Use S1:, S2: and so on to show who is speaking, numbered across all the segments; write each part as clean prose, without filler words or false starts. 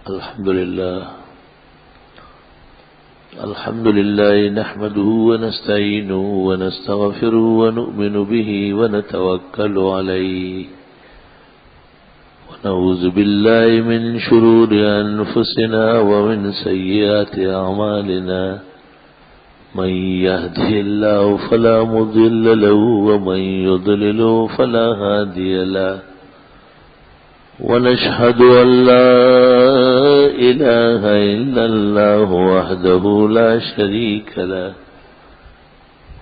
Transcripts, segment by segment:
S1: الحمد لله نحمده ونستعينه ونستغفره ونؤمن به ونتوكل عليه ونعوذ بالله من شرور أنفسنا ومن سيئات أعمالنا من يهده الله فلا مضل له ومن يضلله فلا هادي له ونشهد أن لا إله إلا الله وحده لا شريك له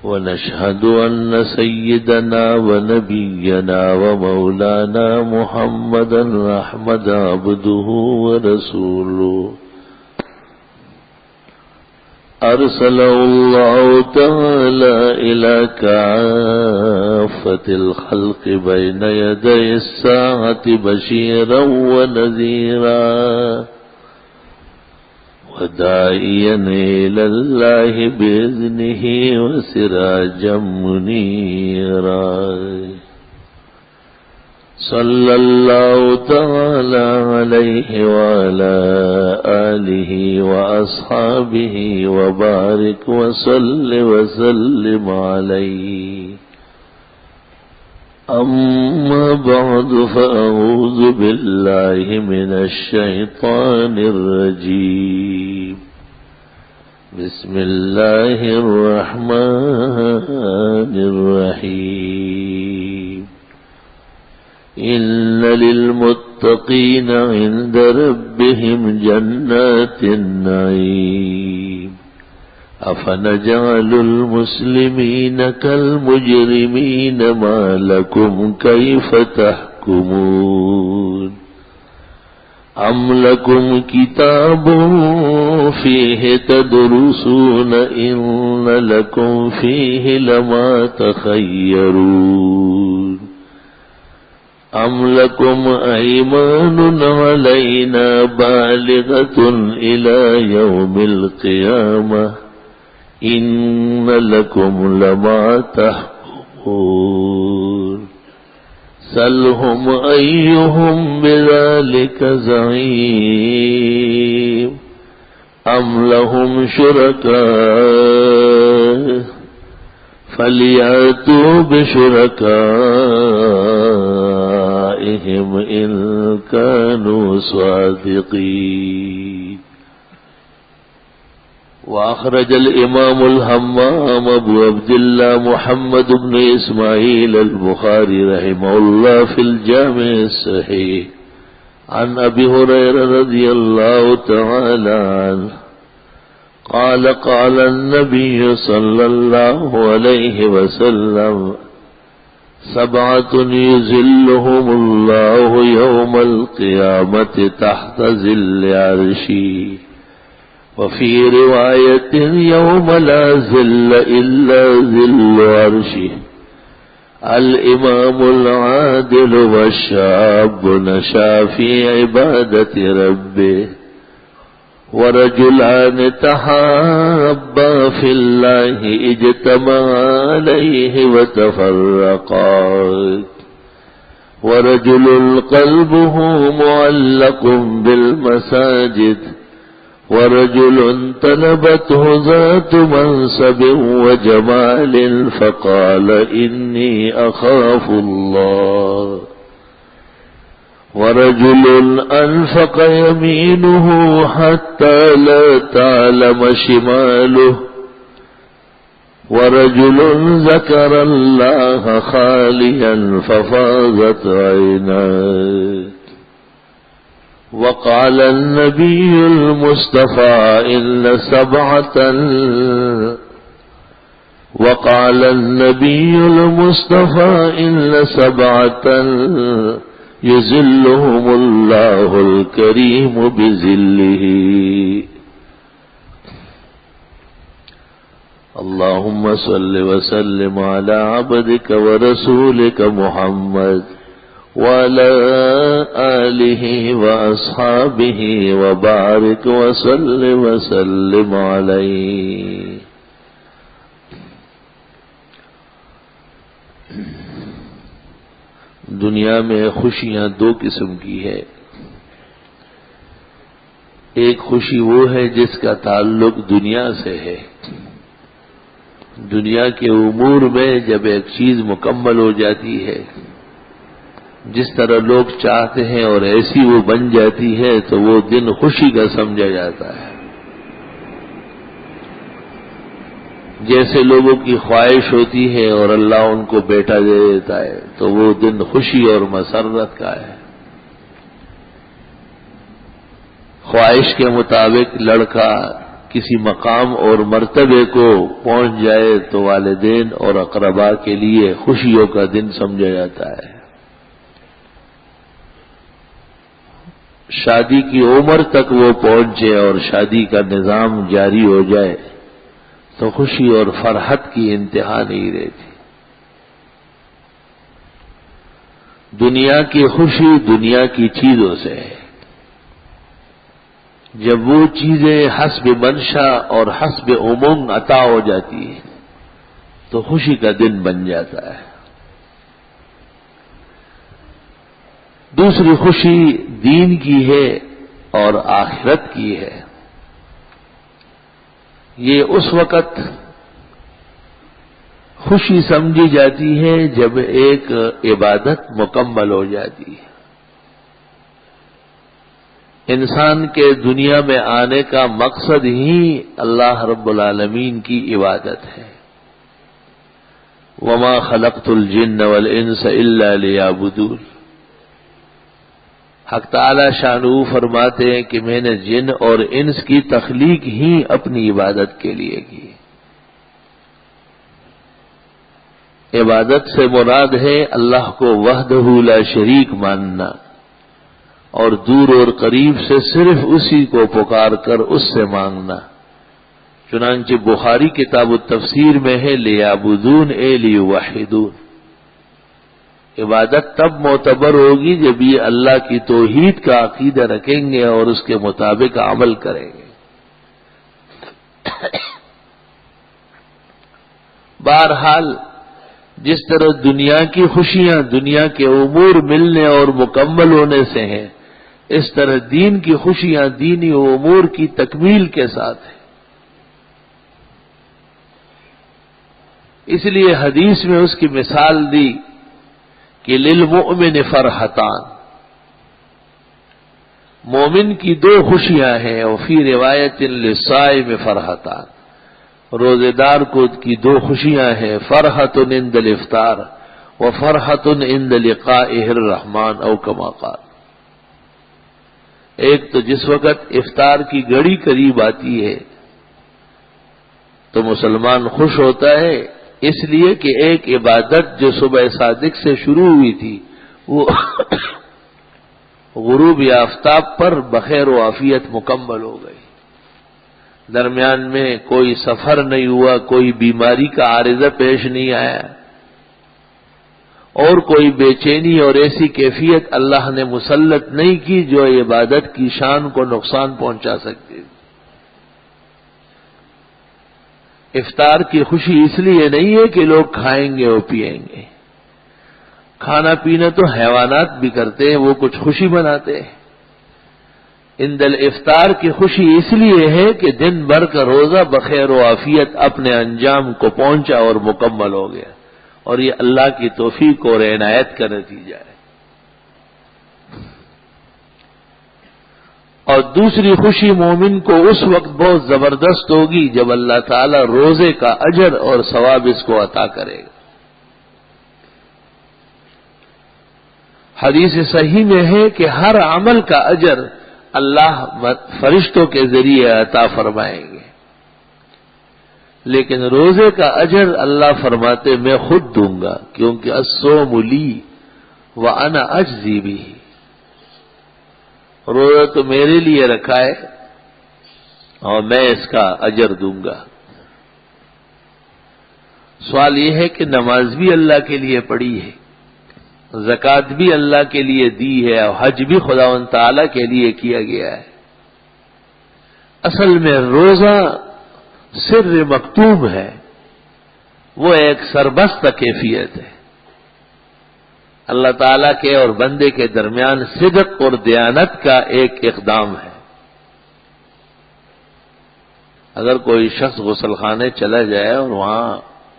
S1: ونشهد أن سيدنا ونبينا ومولانا محمدا أحمد عبده ورسوله أرسله الله تعالى إلى كافة الخلق بين يدي الساعة بشيرا ونذيرا وداعيا إلى الله بإذنه وسراجا منيرا صلى الله تعالى عليه وعلى آله وأصحابه وبارك وسلم عليه أما بعد فأعوذ بالله من الشيطان الرجيم بسم الله الرحمن الرحيم إن للمتقين عند ربهم جنات النعيم أفنجعل المسلمين كالمجرمين ما لكم كيف تحكمون أم لكم كتاب فيه تدرسون إن لكم فيه لما تخيرون أم لكم أيمان علينا بالغة إلى يوم القيامة إن لكم لما تحكمون سلهم أيهم بذلك زعيم أم لهم شركاء فليأتوا بشركائهم إن كانوا صادقين. وأخرج الإمام الهمام أبو عبد الله محمد بن إسماعيل البخاري رحمه الله في الجامع الصحيح عن أبي هريرة رضي الله تعالى عنه قال قال النبي صلى الله عليه وسلم سبعة يظلهم الله يوم القيامة تحت ظل عرشه وفي رواية يوم لا ظل إلا ظل عرشه الإمام العادل والشاب نشأ في عبادة ربه ورجلان تحابا في الله اجتمعا عليه وتفرقا ورجل قلبه معلق بالمساجد ورجل طلبته ذات منصب وجمال فقال إني أخاف الله ورجل أنفق يمينه حتى لا تعلم شماله ورجل ذكر الله خاليا ففاضت عيناه وقال النبي المصطفى إن سبعة يظلهم الله الكريم بظله. اللهم صل وسلم على عبدك ورسولك محمد وعلى آله وأصحابه وبارك وسلم عليه. دنیا میں خوشیاں دو قسم کی ہے، ایک خوشی وہ ہے جس کا تعلق دنیا سے ہے. دنیا کے امور میں جب ایک چیز مکمل ہو جاتی ہے، جس طرح لوگ چاہتے ہیں اور ایسی وہ بن جاتی ہے تو وہ دن خوشی کا سمجھا جاتا ہے. جیسے لوگوں کی خواہش ہوتی ہے اور اللہ ان کو بیٹا دے دیتا ہے تو وہ دن خوشی اور مسرت کا ہے. خواہش کے مطابق لڑکا کسی مقام اور مرتبے کو پہنچ جائے تو والدین اور اقربا کے لیے خوشیوں کا دن سمجھا جاتا ہے. شادی کی عمر تک وہ پہنچے اور شادی کا نظام جاری ہو جائے تو خوشی اور فرحت کی انتہا نہیں رہتی. دنیا کی خوشی دنیا کی چیزوں سے ہے. جب وہ چیزیں حسب منشا اور حسب عموم عطا ہو جاتی ہیں تو خوشی کا دن بن جاتا ہے. دوسری خوشی دین کی ہے اور آخرت کی ہے. یہ اس وقت خوشی سمجھی جاتی ہے جب ایک عبادت مکمل ہو جاتی ہے. انسان کے دنیا میں آنے کا مقصد ہی اللہ رب العالمین کی عبادت ہے. وما خلقت الجن والانس الا لیعبدون. حق تعالی شانہ فرماتے ہیں کہ میں نے جن اور انس کی تخلیق ہی اپنی عبادت کے لیے کی. عبادت سے مراد ہے اللہ کو وحدہ لا شریک ماننا اور دور اور قریب سے صرف اسی کو پکار کر اس سے مانگنا. چنانچہ بخاری کتاب التفسیر میں ہے لیعبدون اے لیوحدون. عبادت تب معتبر ہوگی جب یہ اللہ کی توحید کا عقیدہ رکھیں گے اور اس کے مطابق عمل کریں گے. بہرحال جس طرح دنیا کی خوشیاں دنیا کے امور ملنے اور مکمل ہونے سے ہیں، اس طرح دین کی خوشیاں دینی امور کی تکمیل کے ساتھ ہیں. اس لیے حدیث میں اس کی مثال دی کہ للمؤمن فرحتان. مومن کی دو خوشیاں ہیں. اور فی روایت للصائم فرحتان. روزے دار کو کی دو خوشیاں ہیں. فرحت عند الافطار و فرحت عند لقائه الرحمن او کما قال. ایک تو جس وقت افطار کی گھڑی قریب آتی ہے تو مسلمان خوش ہوتا ہے، اس لیے کہ ایک عبادت جو صبح صادق سے شروع ہوئی تھی وہ غروب آفتاب پر بخیر و عافیت مکمل ہو گئی. درمیان میں کوئی سفر نہیں ہوا، کوئی بیماری کا عارضہ پیش نہیں آیا اور کوئی بے چینی اور ایسی کیفیت اللہ نے مسلط نہیں کی جو عبادت کی شان کو نقصان پہنچا سکتی. افطار کی خوشی اس لیے نہیں ہے کہ لوگ کھائیں گے اور پیئیں گے. کھانا پینا تو حیوانات بھی کرتے ہیں، وہ کچھ خوشی مناتے ہیں. عند الافطار کی خوشی اس لیے ہے کہ دن بھر کا روزہ بخیر و عافیت اپنے انجام کو پہنچا اور مکمل ہو گیا، اور یہ اللہ کی توفیق اور عنایت کا نتیجہ ہے. اور دوسری خوشی مومن کو اس وقت بہت زبردست ہوگی جب اللہ تعالی روزے کا اجر اور ثواب اس کو عطا کرے گا. حدیث صحیح میں ہے کہ ہر عمل کا اجر اللہ فرشتوں کے ذریعے عطا فرمائیں گے، لیکن روزے کا اجر اللہ فرماتے میں خود دوں گا، کیونکہ الصوم لی وانا اجزی بہ. روزہ تو میرے لیے رکھا ہے اور میں اس کا اجر دوں گا. سوال یہ ہے کہ نماز بھی اللہ کے لیے پڑھی ہے، زکوٰۃ بھی اللہ کے لیے دی ہے اور حج بھی خداوند تعالی کے لیے کیا گیا ہے. اصل میں روزہ سر مکتوم ہے، وہ ایک سربستہ کیفیت ہے. اللہ تعالیٰ کے اور بندے کے درمیان صدق اور دیانت کا ایک اقدام ہے. اگر کوئی شخص غسل خانے چلا جائے اور وہاں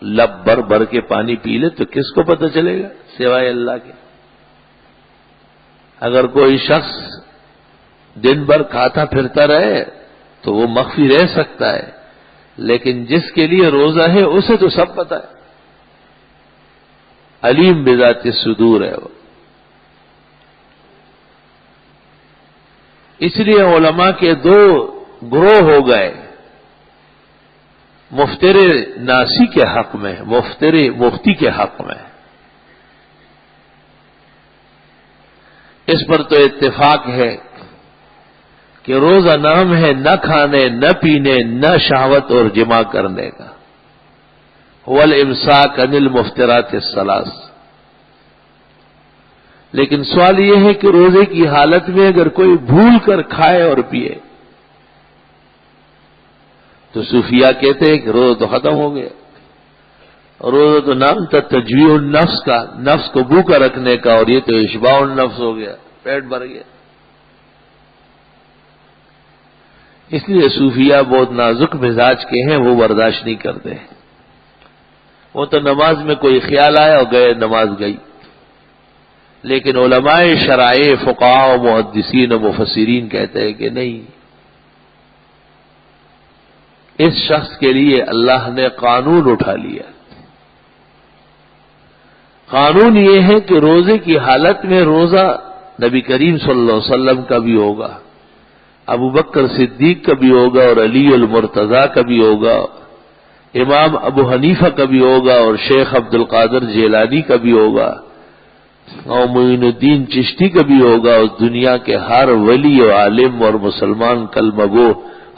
S1: لب بھر بھر کے پانی پی لے تو کس کو پتہ چلے گا سوائے اللہ کے؟ اگر کوئی شخص دن بھر کھاتا پھرتا رہے تو وہ مخفی رہ سکتا ہے، لیکن جس کے لیے روزہ ہے اسے تو سب پتہ ہے، علیم بذات الصدور ہے وہ۔ اس لیے علماء کے دو گروہ ہو گئے، مفتر ناسی کے حق میں، مفتر مفتی کے حق میں۔ اس پر تو اتفاق ہے کہ روزہ نام ہے نہ کھانے نہ پینے نہ شہوت اور جماع کرنے کا، والامساک عن المفترات الثلاث۔ لیکن سوال یہ ہے کہ روزے کی حالت میں اگر کوئی بھول کر کھائے اور پیے تو صوفیاء کہتے ہیں کہ روزہ تو ختم ہو گیا۔ روزہ تو نام تھا تجویع النفس کا، نفس کو بھوکا رکھنے کا، اور یہ تو اشباع النفس ہو گیا، پیٹ بھر گیا۔ اس لیے صوفیاء بہت نازک مزاج کے ہیں، وہ برداشت نہیں کرتے۔ وہ تو نماز میں کوئی خیال آیا اور گئے، نماز گئی۔ لیکن علماء شرائع، فقہاء و محدثین و مفسرین کہتے ہیں کہ نہیں، اس شخص کے لیے اللہ نے قانون اٹھا لیا۔ قانون یہ ہے کہ روزے کی حالت میں روزہ نبی کریم صلی اللہ علیہ وسلم کا بھی ہوگا، ابو بکر صدیق کا بھی ہوگا، اور علی المرتضیٰ کا بھی ہوگا، امام ابو حنیفہ کا بھی ہوگا، اور شیخ عبد القادر جیلانی کا بھی ہوگا، اور معین الدین چشتی کا بھی ہوگا، اور دنیا کے ہر ولی و عالم اور مسلمان کلمہ گو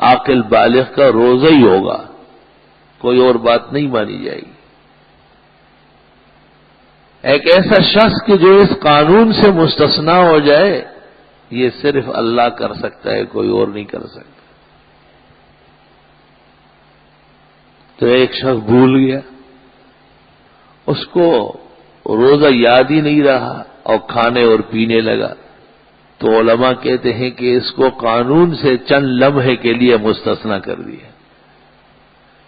S1: عاقل بالغ کا روزہ ہی ہوگا، کوئی اور بات نہیں مانی جائے گی۔ ایک ایسا شخص کہ جو اس قانون سے مستثنا ہو جائے، یہ صرف اللہ کر سکتا ہے، کوئی اور نہیں کر سکتا۔ تو ایک شخص بھول گیا، اس کو روزہ یاد ہی نہیں رہا اور کھانے اور پینے لگا، تو علماء کہتے ہیں کہ اس کو قانون سے چند لمحے کے لیے مستثنا کر دیا۔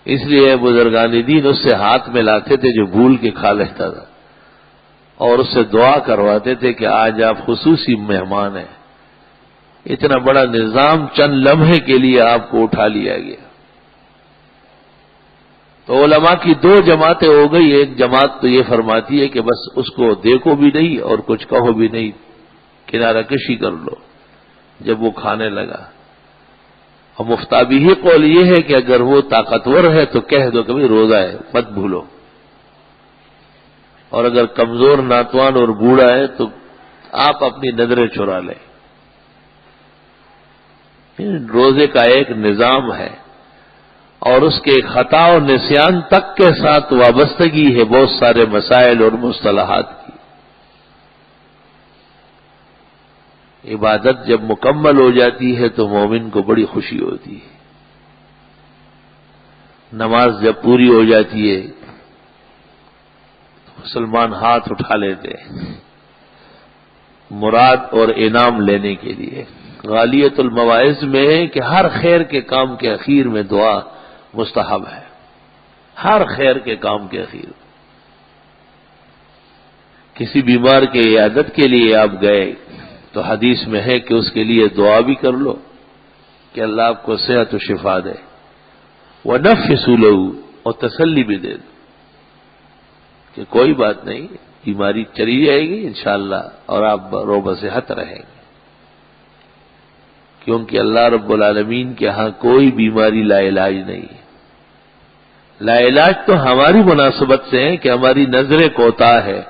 S1: اس لیے بزرگان دین اس سے ہاتھ ملاتے تھے جو بھول کے کھا لیتا تھا، اور اس سے دعا کرواتے تھے کہ آج آپ خصوصی مہمان ہیں، اتنا بڑا نظام چند لمحے کے لیے آپ کو اٹھا لیا گیا۔ تو علماء کی دو جماعتیں ہو گئی، ایک جماعت تو یہ فرماتی ہے کہ بس اس کو دیکھو بھی نہیں اور کچھ کہو بھی نہیں، کنارہ کشی کر لو جب وہ کھانے لگا۔ اور مفتابی قول یہ ہے کہ اگر وہ طاقتور ہے تو کہہ دو کہ بھئی روزہ ہے، مت بھولو، اور اگر کمزور ناتوان اور بوڑھا ہے تو آپ اپنی نظریں چرا لیں۔ روزے کا ایک نظام ہے، اور اس کے خطا و نسیان تک کے ساتھ وابستگی ہے بہت سارے مسائل اور مصطلحات کی۔ عبادت جب مکمل ہو جاتی ہے تو مومن کو بڑی خوشی ہوتی ہے۔ نماز جب پوری ہو جاتی ہے تو مسلمان ہاتھ اٹھا لیتے ہیں مراد اور انعام لینے کے لیے۔ غالیت المواعظ میں ہے کہ ہر خیر کے کام کے اخیر میں دعا مستحب ہے، ہر خیر کے کام کے اخیر۔ کسی بیمار کے عیادت کے لیے آپ گئے تو حدیث میں ہے کہ اس کے لیے دعا بھی کر لو کہ اللہ آپ کو صحت و شفا دے، وَنَفِّسُ لَهُ، اور تسلی بھی دے دو کہ کوئی بات نہیں، بیماری چلی جائے گی انشاءاللہ اور آپ روبہ صحت رہیں گے، کیونکہ اللہ رب العالمین کے ہاں کوئی بیماری لا علاج نہیں ہے۔ لا علاج تو ہماری مناسبت سے ہے کہ ہماری نظر کوتاہ ہے،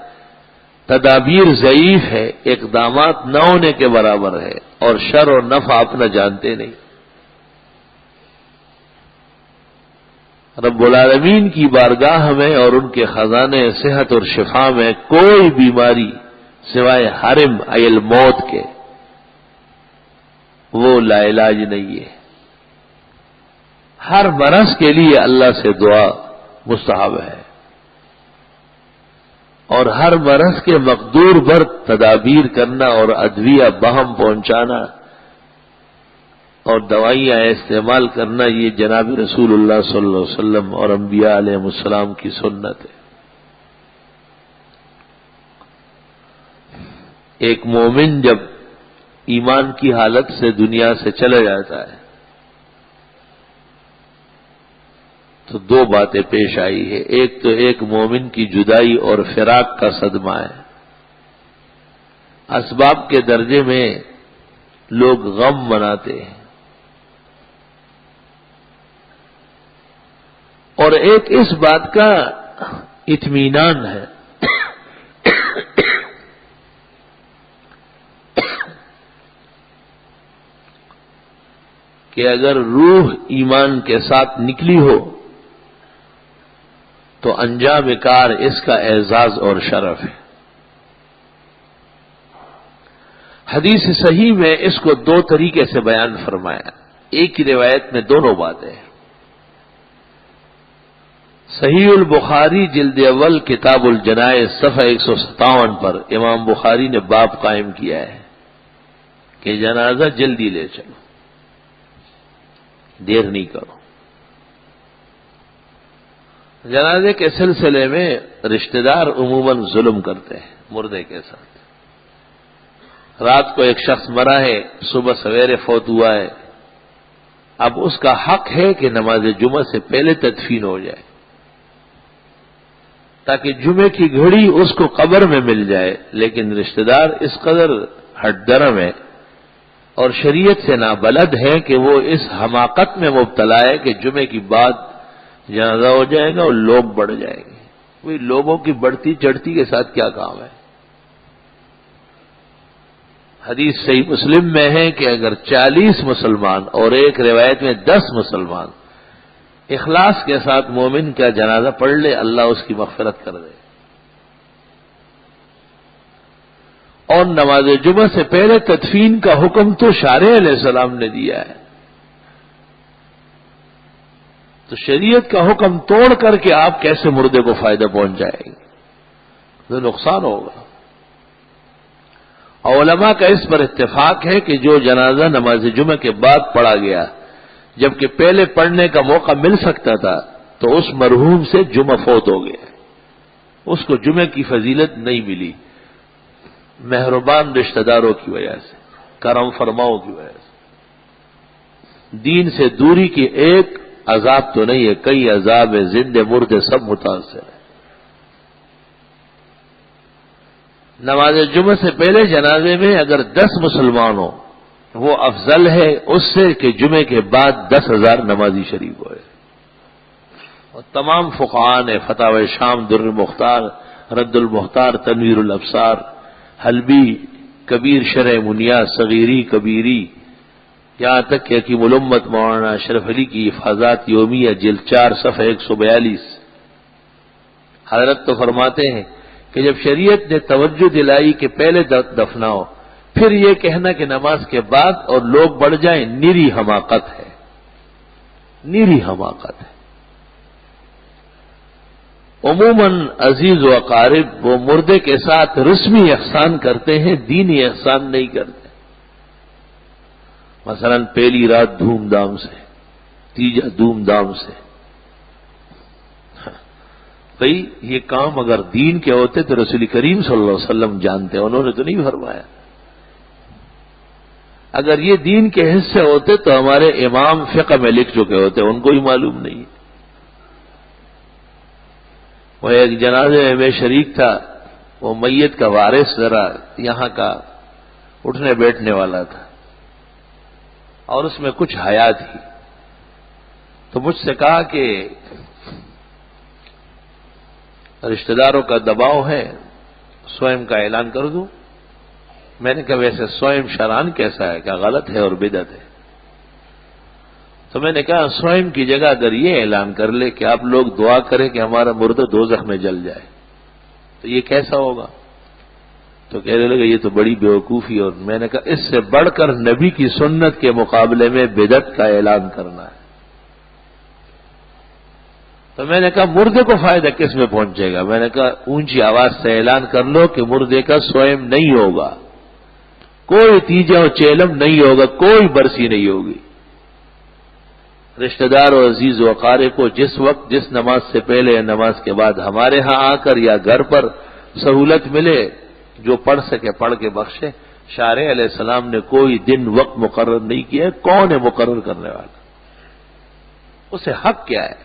S1: تدابیر ضعیف ہے، اقدامات نہ ہونے کے برابر ہے، اور شر اور نفع اپنا جانتے نہیں۔ رب العالمین کی بارگاہ میں اور ان کے خزانے صحت اور شفا میں کوئی بیماری سوائے حرم عیل موت کے وہ لا علاج نہیں ہے۔ ہر مرض کے لیے اللہ سے دعا مستحب ہے، اور ہر مرض کے مقدور پر تدابیر کرنا اور ادویہ بہم پہنچانا اور دوائیاں استعمال کرنا یہ جناب رسول اللہ صلی اللہ علیہ وسلم اور انبیاء علیہ السلام کی سنت ہے۔ ایک مومن جب ایمان کی حالت سے دنیا سے چلا جاتا ہے تو دو باتیں پیش آئی ہے۔ ایک تو ایک مومن کی جدائی اور فراق کا صدمہ ہے۔ اسباب کے درجے میں لوگ غم مناتے ہیں، اور ایک اس بات کا اطمینان ہے کہ اگر روح ایمان کے ساتھ نکلی ہو تو انجام کار اس کا اعزاز اور شرف ہے۔ حدیث صحیح میں اس کو دو طریقے سے بیان فرمایا، ایک ہی روایت میں دونوں باتیں ہیں۔ صحیح البخاری جلد اول کتاب الجنائز صفحہ 157 پر امام بخاری نے باب قائم کیا ہے کہ جنازہ جلدی لے چلو، دیر نہیں کرو۔ جنازے کے سلسلے میں رشتہ دار عموماً ظلم کرتے ہیں مردے کے ساتھ۔ رات کو ایک شخص مرا ہے، صبح سویرے فوت ہوا ہے، اب اس کا حق ہے کہ نماز جمعہ سے پہلے تدفین ہو جائے تاکہ جمعے کی گھڑی اس کو قبر میں مل جائے، لیکن رشتہ دار اس قدر ہٹ درم ہے اور شریعت سے نابلد ہے کہ وہ اس حماقت میں مبتلا ہے کہ جمعے کی بعد جنازہ ہو جائے گا اور لوگ بڑھ جائیں گے۔ وہی لوگوں کی بڑھتی چڑھتی کے ساتھ کیا کام ہے؟ حدیث صحیح مسلم میں ہے کہ اگر 40 مسلمان اور ایک روایت میں 10 مسلمان اخلاص کے ساتھ مومن کا جنازہ پڑھ لے، اللہ اس کی مغفرت کر دے۔ اور نماز جمعہ سے پہلے تدفین کا حکم تو شارع علیہ السلام نے دیا ہے، تو شریعت کا حکم توڑ کر کے آپ کیسے مردے کو فائدہ پہنچائیں گے؟ تو نقصان ہوگا۔ علماء کا اس پر اتفاق ہے کہ جو جنازہ نماز جمعہ کے بعد پڑھا گیا جبکہ پہلے پڑھنے کا موقع مل سکتا تھا تو اس مرحوم سے جمعہ فوت ہو گیا، اس کو جمعہ کی فضیلت نہیں ملی، مہربان رشتہ داروں کی وجہ سے، کرم فرماؤں کی وجہ سے۔ دین سے دوری کی ایک عذاب تو نہیں ہے، کئی عذاب ہے، زندے مردے سب متاثر ہیں۔ نماز جمعہ سے پہلے جنازے میں اگر 10 مسلمان ہوں وہ افضل ہے اس سے کہ جمعے کے بعد 10,000 نمازی شریک ہوئے۔ اور تمام فقہاء نے فتاوی شام در المختار، رد المختار، تنویر الابصار، حلبی، کبیر شرح منیا، صغیری کبیری، یہاں تک کہ حکیم الامت مولانا اشرف علی کی حفاظات یومیہ جلد 4 صفحہ 142 حضرت تو فرماتے ہیں کہ جب شریعت نے توجہ دلائی کہ پہلے دفناؤ، پھر یہ کہنا کہ نماز کے بعد اور لوگ بڑھ جائیں، نیری حماقت ہے، نیری حماقت ہے۔ عموماً عزیز و اقارب وہ مردے کے ساتھ رسمی احسان کرتے ہیں، دینی احسان نہیں کرتے۔ مثلا پہلی رات دھوم دھام سے، تیجا دھوم دھام سے۔ بھئی یہ کام اگر دین کے ہوتے تو رسول کریم صلی اللہ علیہ وسلم جانتے، انہوں نے تو نہیں فرمایا۔ اگر یہ دین کے حصے ہوتے تو ہمارے امام فقہ میں لکھ چکے ہوتے، ان کو ہی معلوم نہیں۔ وہ ایک جنازے میں شریک تھا، وہ میت کا وارث ذرا یہاں کا اٹھنے بیٹھنے والا تھا اور اس میں کچھ حیا تھی، تو مجھ سے کہا کہ رشتہ داروں کا دباؤ ہے، سوئم کا اعلان کر دوں؟ میں نے کہا ویسے سوئم شرعاً کیسا ہے، کیا غلط ہے اور بدعت ہے؟ تو میں نے کہا سوئم کی جگہ اگر یہ اعلان کر لے کہ آپ لوگ دعا کریں کہ ہمارا مردہ دوزخ میں جل جائے تو یہ کیسا ہوگا؟ تو کہنے لگے یہ تو بڑی بیوقوفی، اور میں نے کہا اس سے بڑھ کر نبی کی سنت کے مقابلے میں بدعت کا اعلان کرنا ہے۔ تو میں نے کہا مردے کو فائدہ کس میں پہنچے گا؟ میں نے کہا اونچی آواز سے اعلان کر لو کہ مردے کا سوئم نہیں ہوگا، کوئی تیجا و چیلم نہیں ہوگا، کوئی برسی نہیں ہوگی، رشتہ دار اور عزیز و اقارب کو جس وقت جس نماز سے پہلے یا نماز کے بعد ہمارے ہاں آ کر یا گھر پر سہولت ملے جو پڑھ سکے پڑھ کے بخشے. شارع علیہ السلام نے کوئی دن وقت مقرر نہیں کیا ہے. کون ہے مقرر کرنے والا؟ اسے حق کیا ہے؟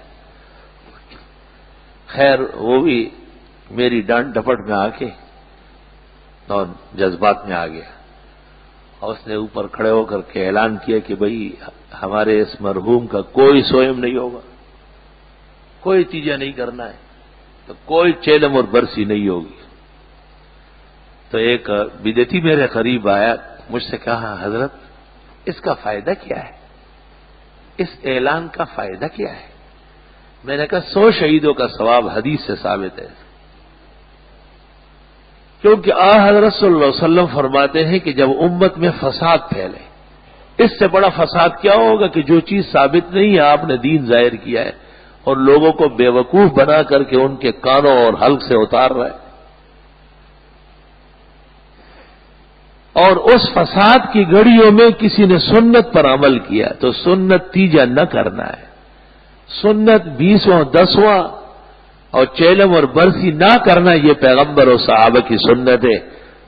S1: خیر وہ بھی میری ڈانٹ ڈپٹ میں آ کے اور جذبات میں آ گیا اور اس نے اوپر کھڑے ہو کر کے اعلان کیا کہ بھئی ہمارے اس مرحوم کا کوئی سوئم نہیں ہوگا, کوئی تیجا نہیں کرنا ہے, تو کوئی چیلم اور برسی نہیں ہوگی. تو ایک بدعتی میرے قریب آیا, مجھ سے کہا حضرت اس کا فائدہ کیا ہے, اس اعلان کا فائدہ کیا ہے؟ میں نے کہا 100 شہیدوں کا ثواب حدیث سے ثابت ہے, کیونکہ حضرت صلی اللہ علیہ وسلم فرماتے ہیں کہ جب امت میں فساد پھیلے, اس سے بڑا فساد کیا ہوگا کہ جو چیز ثابت نہیں ہے آپ نے دین ظاہر کیا ہے اور لوگوں کو بے وقوف بنا کر کے ان کے کانوں اور حلق سے اتار رہا ہے. اور اس فساد کی گھڑیوں میں کسی نے سنت پر عمل کیا تو سنت تیجا نہ کرنا ہے, سنت 20واں 10واں اور چیلم اور برسی نہ کرنا, یہ پیغمبر اور صحابہ کی سنت ہے.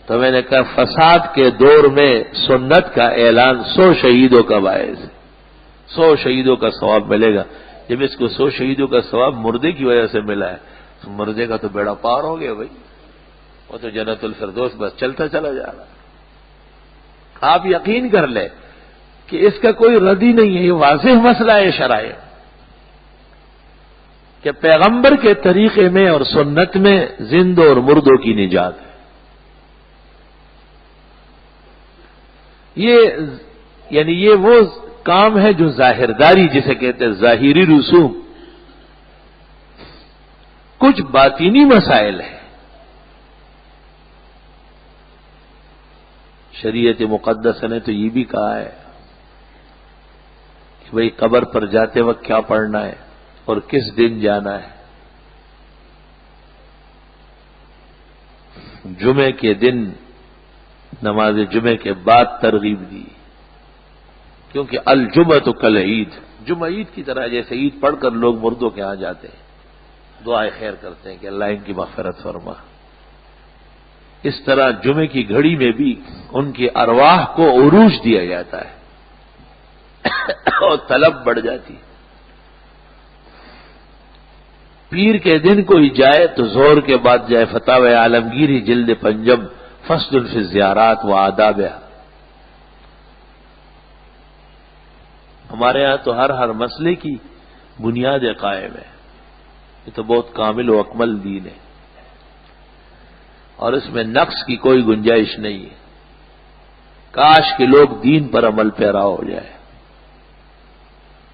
S1: تو میں نے کہا فساد کے دور میں سنت کا اعلان 100 شہیدوں کا باعث ہے, 100 شہیدوں کا ثواب ملے گا. جب اس کو 100 شہیدوں کا ثواب مردے کی وجہ سے ملا ہے تو مردے کا تو بیڑا پار ہو گیا بھائی, وہ تو جنت الفردوس بس چلتا چلا جا رہا. آپ یقین کر لیں کہ اس کا کوئی رد ہی نہیں ہے, یہ واضح مسئلہ ہے شرائع کہ پیغمبر کے طریقے میں اور سنت میں زندوں اور مردوں کی نجات ہے. یہ وہ کام ہے جو ظاہرداری جسے کہتے ہیں, ظاہری رسوم. کچھ باطینی مسائل ہیں. شریعت مقدسہ نے تو یہ بھی کہا ہے کہ بھئی قبر پر جاتے وقت کیا پڑھنا ہے اور کس دن جانا ہے. جمعے کے دن نماز جمعے کے بعد ترغیب دی, کیونکہ الجمعۃ کالعید, جمعہ عید کی طرح جیسے عید پڑھ کر لوگ مردوں کے ہاں جاتے ہیں, دعائیں خیر کرتے ہیں کہ اللہ ان کی مغفرت فرما, اس طرح جمعے کی گھڑی میں بھی ان کی ارواح کو عروج دیا جاتا ہے اور طلب بڑھ جاتی. پیر کے دن کوئی جائے تو زہر کے بعد جائے. فتاوی عالمگیری جلد 5 فصل فی الزیارات و آدابها. ہمارے ہاں تو ہر مسئلے کی بنیاد قائم ہے. یہ تو بہت کامل و اکمل دین ہے اور اس میں نقص کی کوئی گنجائش نہیں ہے. کاش کہ لوگ دین پر عمل پیرا ہو جائے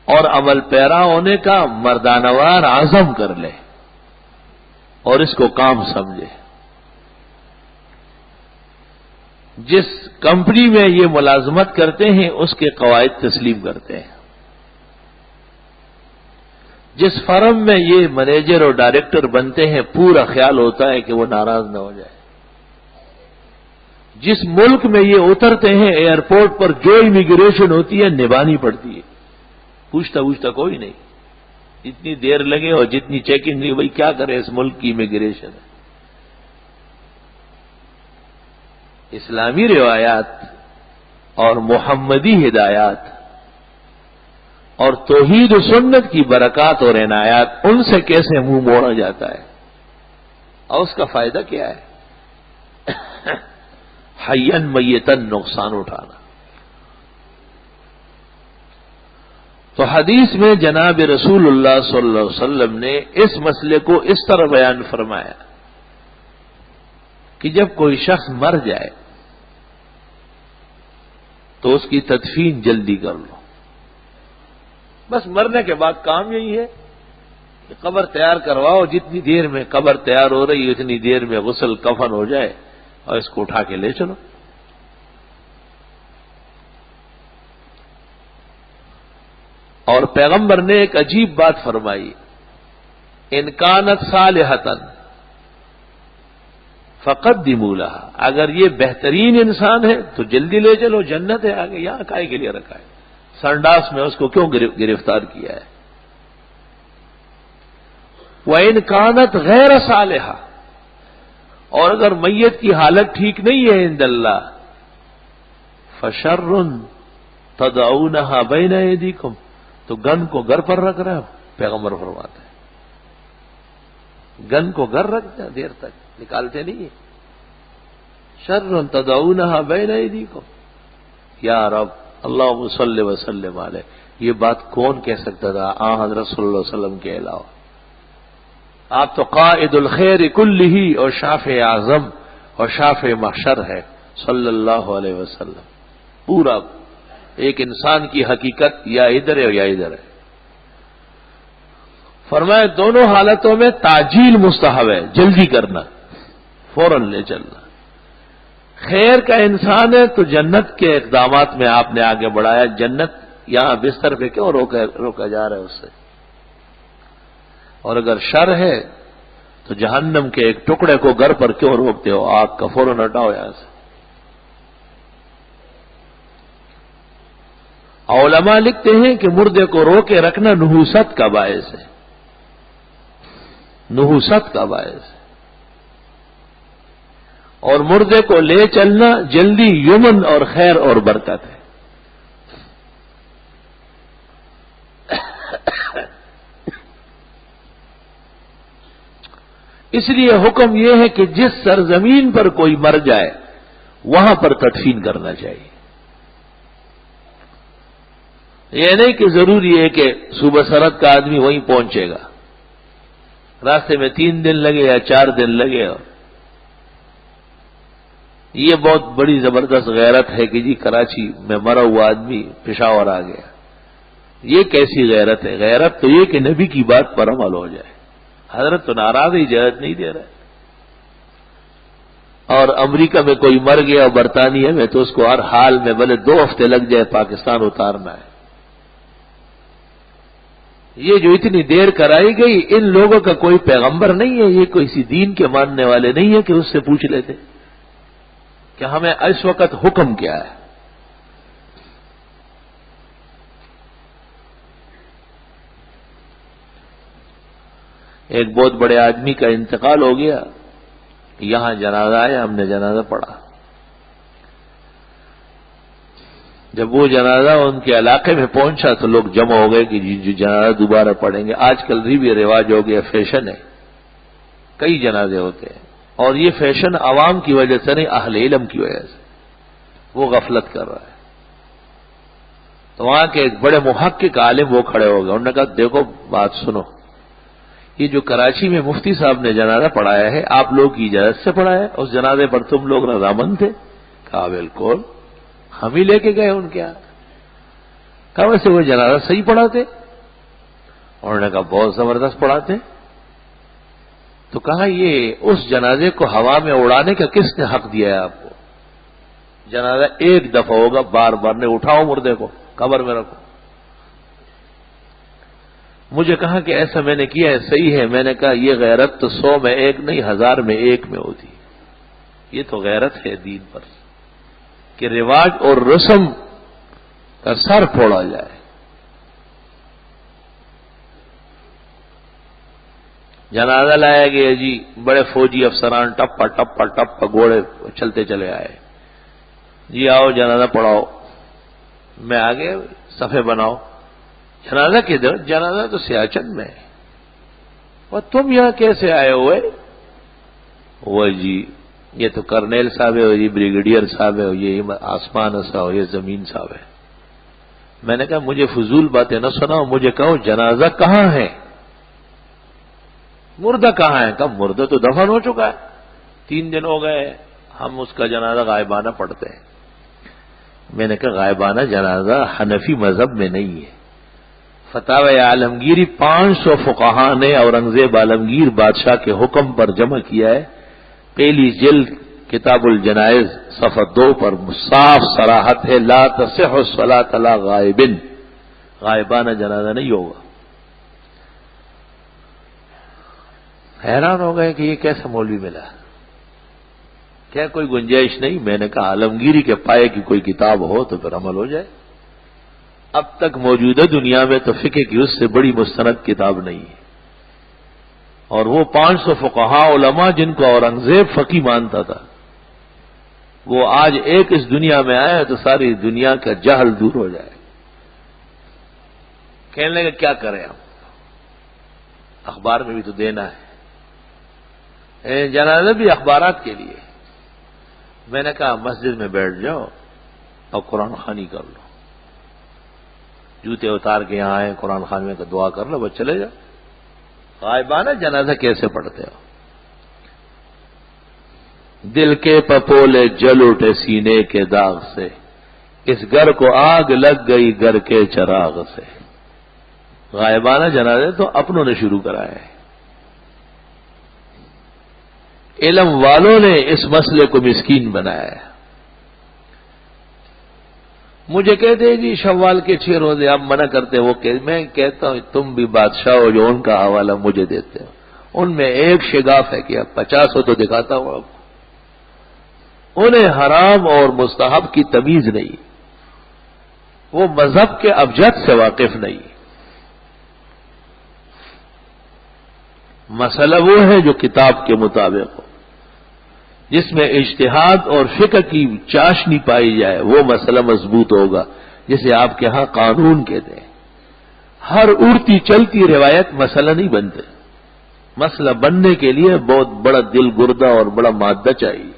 S1: اور عمل پیرا ہونے کا مردانوار عزم کر لے اور اس کو کام سمجھے. جس کمپنی میں یہ ملازمت کرتے ہیں اس کے قواعد تسلیم کرتے ہیں. جس فرم میں یہ مینیجر اور ڈائریکٹر بنتے ہیں پورا خیال ہوتا ہے کہ وہ ناراض نہ ہو جائے. جس ملک میں یہ اترتے ہیں ایئرپورٹ پر جو امیگریشن ہوتی ہے نبھانی پڑتی ہے, پوچھتا کوئی نہیں. جتنی دیر لگے اور جتنی چیکنگ نہیں, بھائی کیا کرے اس ملک کی امیگریشن ہے. اسلامی روایات اور محمدی ہدایات اور توحید و سنت کی برکات اور عنایات, ان سے کیسے منہ موڑا جاتا ہے اور اس کا فائدہ کیا ہے؟ حیاً میتاً نقصان اٹھانا. تو حدیث میں جناب رسول اللہ صلی اللہ علیہ وسلم نے اس مسئلے کو اس طرح بیان فرمایا کہ جب کوئی شخص مر جائے تو اس کی تدفین جلدی کر لو. بس مرنے کے بعد کام یہی ہے کہ قبر تیار کرواؤ, جتنی دیر میں قبر تیار ہو رہی ہے اتنی دیر میں غسل کفن ہو جائے اور اس کو اٹھا کے لے چلو. اور پیغمبر نے ایک عجیب بات فرمائی, ان کانت صالحۃ فقدموا لها, اگر یہ بہترین انسان ہے تو جلدی لے چلو, جنت ہے آگے, یہاں کائے کے لیے رکھا ہے. سنڈاس میں اس کو کیوں گرفتار کیا ہے؟ وَإِنْ كَانَتْ غَيْرَ صَالِحَةٍ، اور اگر میت کی حالت ٹھیک نہیں ہے عند اللہ، فَشَرٌ تَدْعُونَهَا بَيْنَ أَيْدِيكُمْ، تو گن کو گر پر رکھ رہے ہو، پیغمبر فرماتے ہیں گن کو گر رکھ دیں، دیر تک نکالتے نہیں ہیں۔ شَرٌ تَدْعُونَهَا بَيْنَ أَيْدِيكُمْ، یا رب اللہم صلی وسلم علیہ، یہ بات کون کہہ سکتا تھا حضرت صلی اللہ علیہ وسلم کے علاوہ؟ آپ تو قائد الخیر کلہ اور شافع اعظم اور شافع محشر ہے صلی اللہ علیہ وسلم۔ پورا ایک انسان کی حقیقت یا ادھر ہے یا ادھر ہے۔ فرمایا دونوں حالتوں میں تعجیل مستحب ہے، جلدی کرنا، فوراً لے چلنا۔ خیر کا انسان ہے تو جنت کے اقدامات میں آپ نے آگے بڑھایا، جنت یہاں بستر پہ کیوں روکا جا رہا ہے اس سے؟ اور اگر شر ہے تو جہنم کے ایک ٹکڑے کو گھر پر کیوں روکتے ہو؟ آگ کا فوراً ہٹاؤ یہاں سے۔ علماء لکھتے ہیں کہ مردے کو روکے رکھنا نحوست کا باعث ہے، نحوست کا باعث ہے، اور مردے کو لے چلنا جلدی یمن اور خیر اور برکت ہے۔ اس لیے حکم یہ ہے کہ جس سرزمین پر کوئی مر جائے وہاں پر تدفین کرنا چاہیے۔ یہ نہیں کہ ضروری ہے کہ صوبہ سرحد کا آدمی وہیں پہنچے گا، راستے میں 3 دن لگے یا 4 دن لگے۔ یہ بہت بڑی زبردست غیرت ہے کہ جی کراچی میں مرا ہوا آدمی پشاور آ گیا۔ یہ کیسی غیرت ہے؟ غیرت تو یہ کہ نبی کی بات پر عمل ہو جائے۔ حضرت تو ناراض، اجازت نہیں دے رہے۔ اور امریکہ میں کوئی مر گیا اور برطانیہ میں، تو اس کو ہر حال میں بھلے 2 ہفتے لگ جائے پاکستان اتارنا ہے۔ یہ جو اتنی دیر کرائی گئی، ان لوگوں کا کوئی پیغمبر نہیں ہے، یہ کوئی کسی دین کے ماننے والے نہیں ہے کہ اس سے پوچھ لیتے کہ ہمیں اس وقت حکم کیا ہے۔ ایک بہت بڑے آدمی کا انتقال ہو گیا، یہاں جنازہ آیا، ہم نے جنازہ پڑھا۔ جب وہ جنازہ ان کے علاقے میں پہنچا تو لوگ جمع ہو گئے کہ جو جنازہ دوبارہ پڑھیں گے۔ آج کل بھی رواج ہو گیا، فیشن ہے، کئی جنازے ہوتے ہیں، اور یہ فیشن عوام کی وجہ سے نہیں، اہل علم کی وجہ سے، وہ غفلت کر رہا ہے۔ تو وہاں کے ایک بڑے محقق عالم وہ کھڑے ہو گئے، انہوں نے کہا دیکھو بات سنو، یہ جو کراچی میں مفتی صاحب نے جنازہ پڑھایا ہے، آپ لوگ کی اجازت سے پڑھایا ہے؟ اس جنازے پر تم لوگ رضامند تھے؟ کہا بالکل، ہم ہی لے کے گئے ان کے یہاں۔ کہا ویسے وہ جنازہ صحیح پڑھاتے؟ انہوں نے کہا بہت زبردست پڑھاتے۔ تو کہا یہ اس جنازے کو ہوا میں اڑانے کا کس نے حق دیا ہے آپ کو؟ جنازہ ایک دفعہ ہوگا، بار بار نہیں، اٹھاؤ مردے کو قبر میں رکھو۔ مجھے کہا کہ ایسا میں نے کیا ہے، صحیح ہے۔ میں نے کہا یہ غیرت تو 100 میں 1 نہیں، 1000 میں 1 میں ہوتی، یہ تو غیرت ہے دین پر کہ رواج اور رسم کا سر پھوڑا جائے۔ جنازہ لایا گیا جی، بڑے فوجی افسران ٹپا ٹپا ٹپا گھوڑے چلتے چلے آئے، جی آؤ جنازہ پڑھاؤ۔ میں آگے صفحے بناؤ، جنازہ کدھر؟ جنازہ تو سیاچن میں ہے۔ اور تم یہاں کیسے آئے ہوئے؟ وہ جی یہ تو کرنیل صاحب ہے، یہ بریگیڈیئر صاحب ہے، یہ آسمان صاحب ہے، یہ زمین صاحب ہے۔ میں نے کہا مجھے فضول باتیں نہ سناؤ، مجھے کہو جنازہ کہاں ہے، مردہ کہاں ہے؟ کہا مردہ تو دفن ہو چکا ہے، 3 دن ہو گئے، ہم اس کا جنازہ غائبانہ پڑھتے ہیں۔ میں نے کہا غائبانہ جنازہ حنفی مذہب میں نہیں ہے۔ فتاوی عالمگیری 500 فقہا نے اورنگزیب عالمگیر بادشاہ کے حکم پر جمع کیا ہے، پہلی جلد کتاب الجنائز صفحہ 2 پر صاف صراحت ہے، لا تصح الصلاۃ علی غائب، غائبانہ جنازہ نہیں ہوگا۔ حیران ہو گئے کہ یہ کیسا مولوی ملا، کیا کوئی گنجائش نہیں؟ میں نے کہا عالمگیری کے پائے کی کوئی کتاب ہو تو پھر عمل ہو جائے۔ اب تک موجودہ دنیا میں تو فقہ کی اس سے بڑی مستند کتاب نہیں ہے. اور وہ 500 فقہاء علماء جن کو اورنگزیب فقی مانتا تھا، وہ آج ایک اس دنیا میں آئے تو ساری دنیا کا جہل دور ہو جائے. کہنے لگے کیا کریں ہم، اخبار میں بھی تو دینا ہے، جنازہ بھی اخبارات کے لیے. میں نے کہا مسجد میں بیٹھ جاؤ اور قرآن خوانی کر لو، جوتے اتار کے یہاں آئے قرآن خوانی میں دعا کر لو، بس چلے جاؤ. غائبانہ جنازہ کیسے پڑھتے ہو؟ دل کے پپولے جل اٹھے سینے کے داغ سے، اس گھر کو آگ لگ گئی گھر کے چراغ سے. غائبانہ جنازے تو اپنوں نے شروع کرائے. علم والوں نے اس مسئلے کو مسکین بنایا. مجھے کہتے ہیں جی شوال کے 6 روزے آپ منع کرتے وہ میں کہتا ہوں تم بھی بادشاہ ہو جو ان کا حوالہ مجھے دیتے ہو. ان میں ایک شگاف ہے کہ اب 50 ہو تو دکھاتا ہوں آپ کو. انہیں حرام اور مستحب کی تمیز نہیں، وہ مذہب کے ابجد سے واقف نہیں. مسئلہ وہ ہے جو کتاب کے مطابق ہو، جس میں اجتہاد اور فقہ کی چاشنی پائی جائے، وہ مسئلہ مضبوط ہوگا. جسے آپ کے ہاں قانون کہتے ہیں. ہر اڑتی چلتی روایت مسئلہ نہیں بنتے. مسئلہ بننے کے لیے بہت بڑا دل گردہ اور بڑا مادہ چاہیے.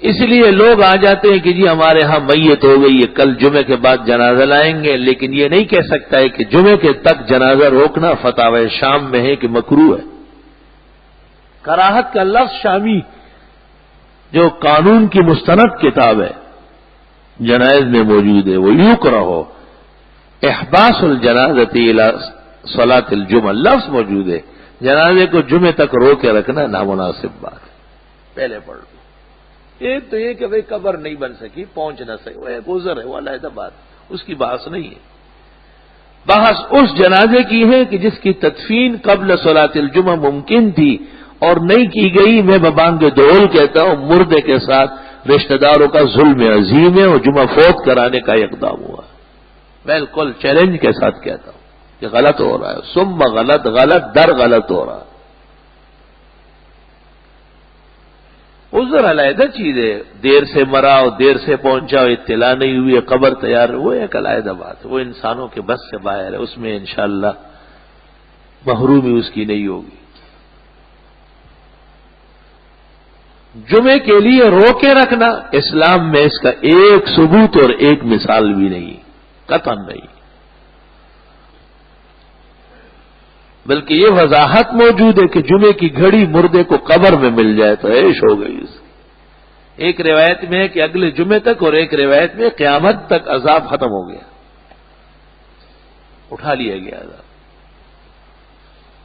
S1: اس لیے لوگ آ جاتے ہیں کہ جی ہمارے ہاں میت ہو گئی ہے، کل جمعے کے بعد جنازہ لائیں گے، لیکن یہ نہیں کہہ سکتا ہے کہ جمعے کے تک جنازہ روکنا فتاوی شام میں ہے کہ مکروہ ہے. کراہت کا لفظ شامی جو قانون کی مستند کتاب ہے جنائز میں موجود ہے، وہ یوں کرو احباس الجنازۃ الی صلاۃ الجمعہ لفظ موجود ہے. جنازے کو جمعے تک رو کے رکھنا نامناسب بات ہے. پہلے پڑھ لو. ایک تو یہ کہ بھئی قبر نہیں بن سکی، پہنچ نہ سکی، وہ ایک عذر ہے، وہ علیحدہ بات، اس کی بحث نہیں ہے. بحث اس جنازے کی ہے کہ جس کی تدفین قبل صلاۃ الجمعہ ممکن تھی اور نہیں کی گئی. میں ببانگ دول کہتا ہوں مردے کے ساتھ رشتہ داروں کا ظلم عظیم ہے اور جمعہ فوت کرانے کا اقدام ہوا. بالکل چیلنج کے ساتھ کہتا ہوں کہ غلط ہو رہا ہے، ثم غلط غلط در غلط ہو رہا ہے. عذر علیحدہ چیز ہے، دیر سے مرا اور دیر سے پہنچا اور اطلاع نہیں ہوئی، قبر تیار، وہ ایک علیحدہ بات ہے، وہ انسانوں کے بس سے باہر ہے. اس میں انشاءاللہ محرومی اس کی نہیں ہوگی. جمعے کے لیے روکے رکھنا اسلام میں اس کا ایک ثبوت اور ایک مثال بھی نہیں، قطعاً نہیں. بلکہ یہ وضاحت موجود ہے کہ جمعے کی گھڑی مردے کو قبر میں مل جائے تو عیش ہو گئی اس کی. ایک روایت میں ہے کہ اگلے جمعے تک، اور ایک روایت میں قیامت تک عذاب ختم ہو گیا، اٹھا لیا گیا عذاب.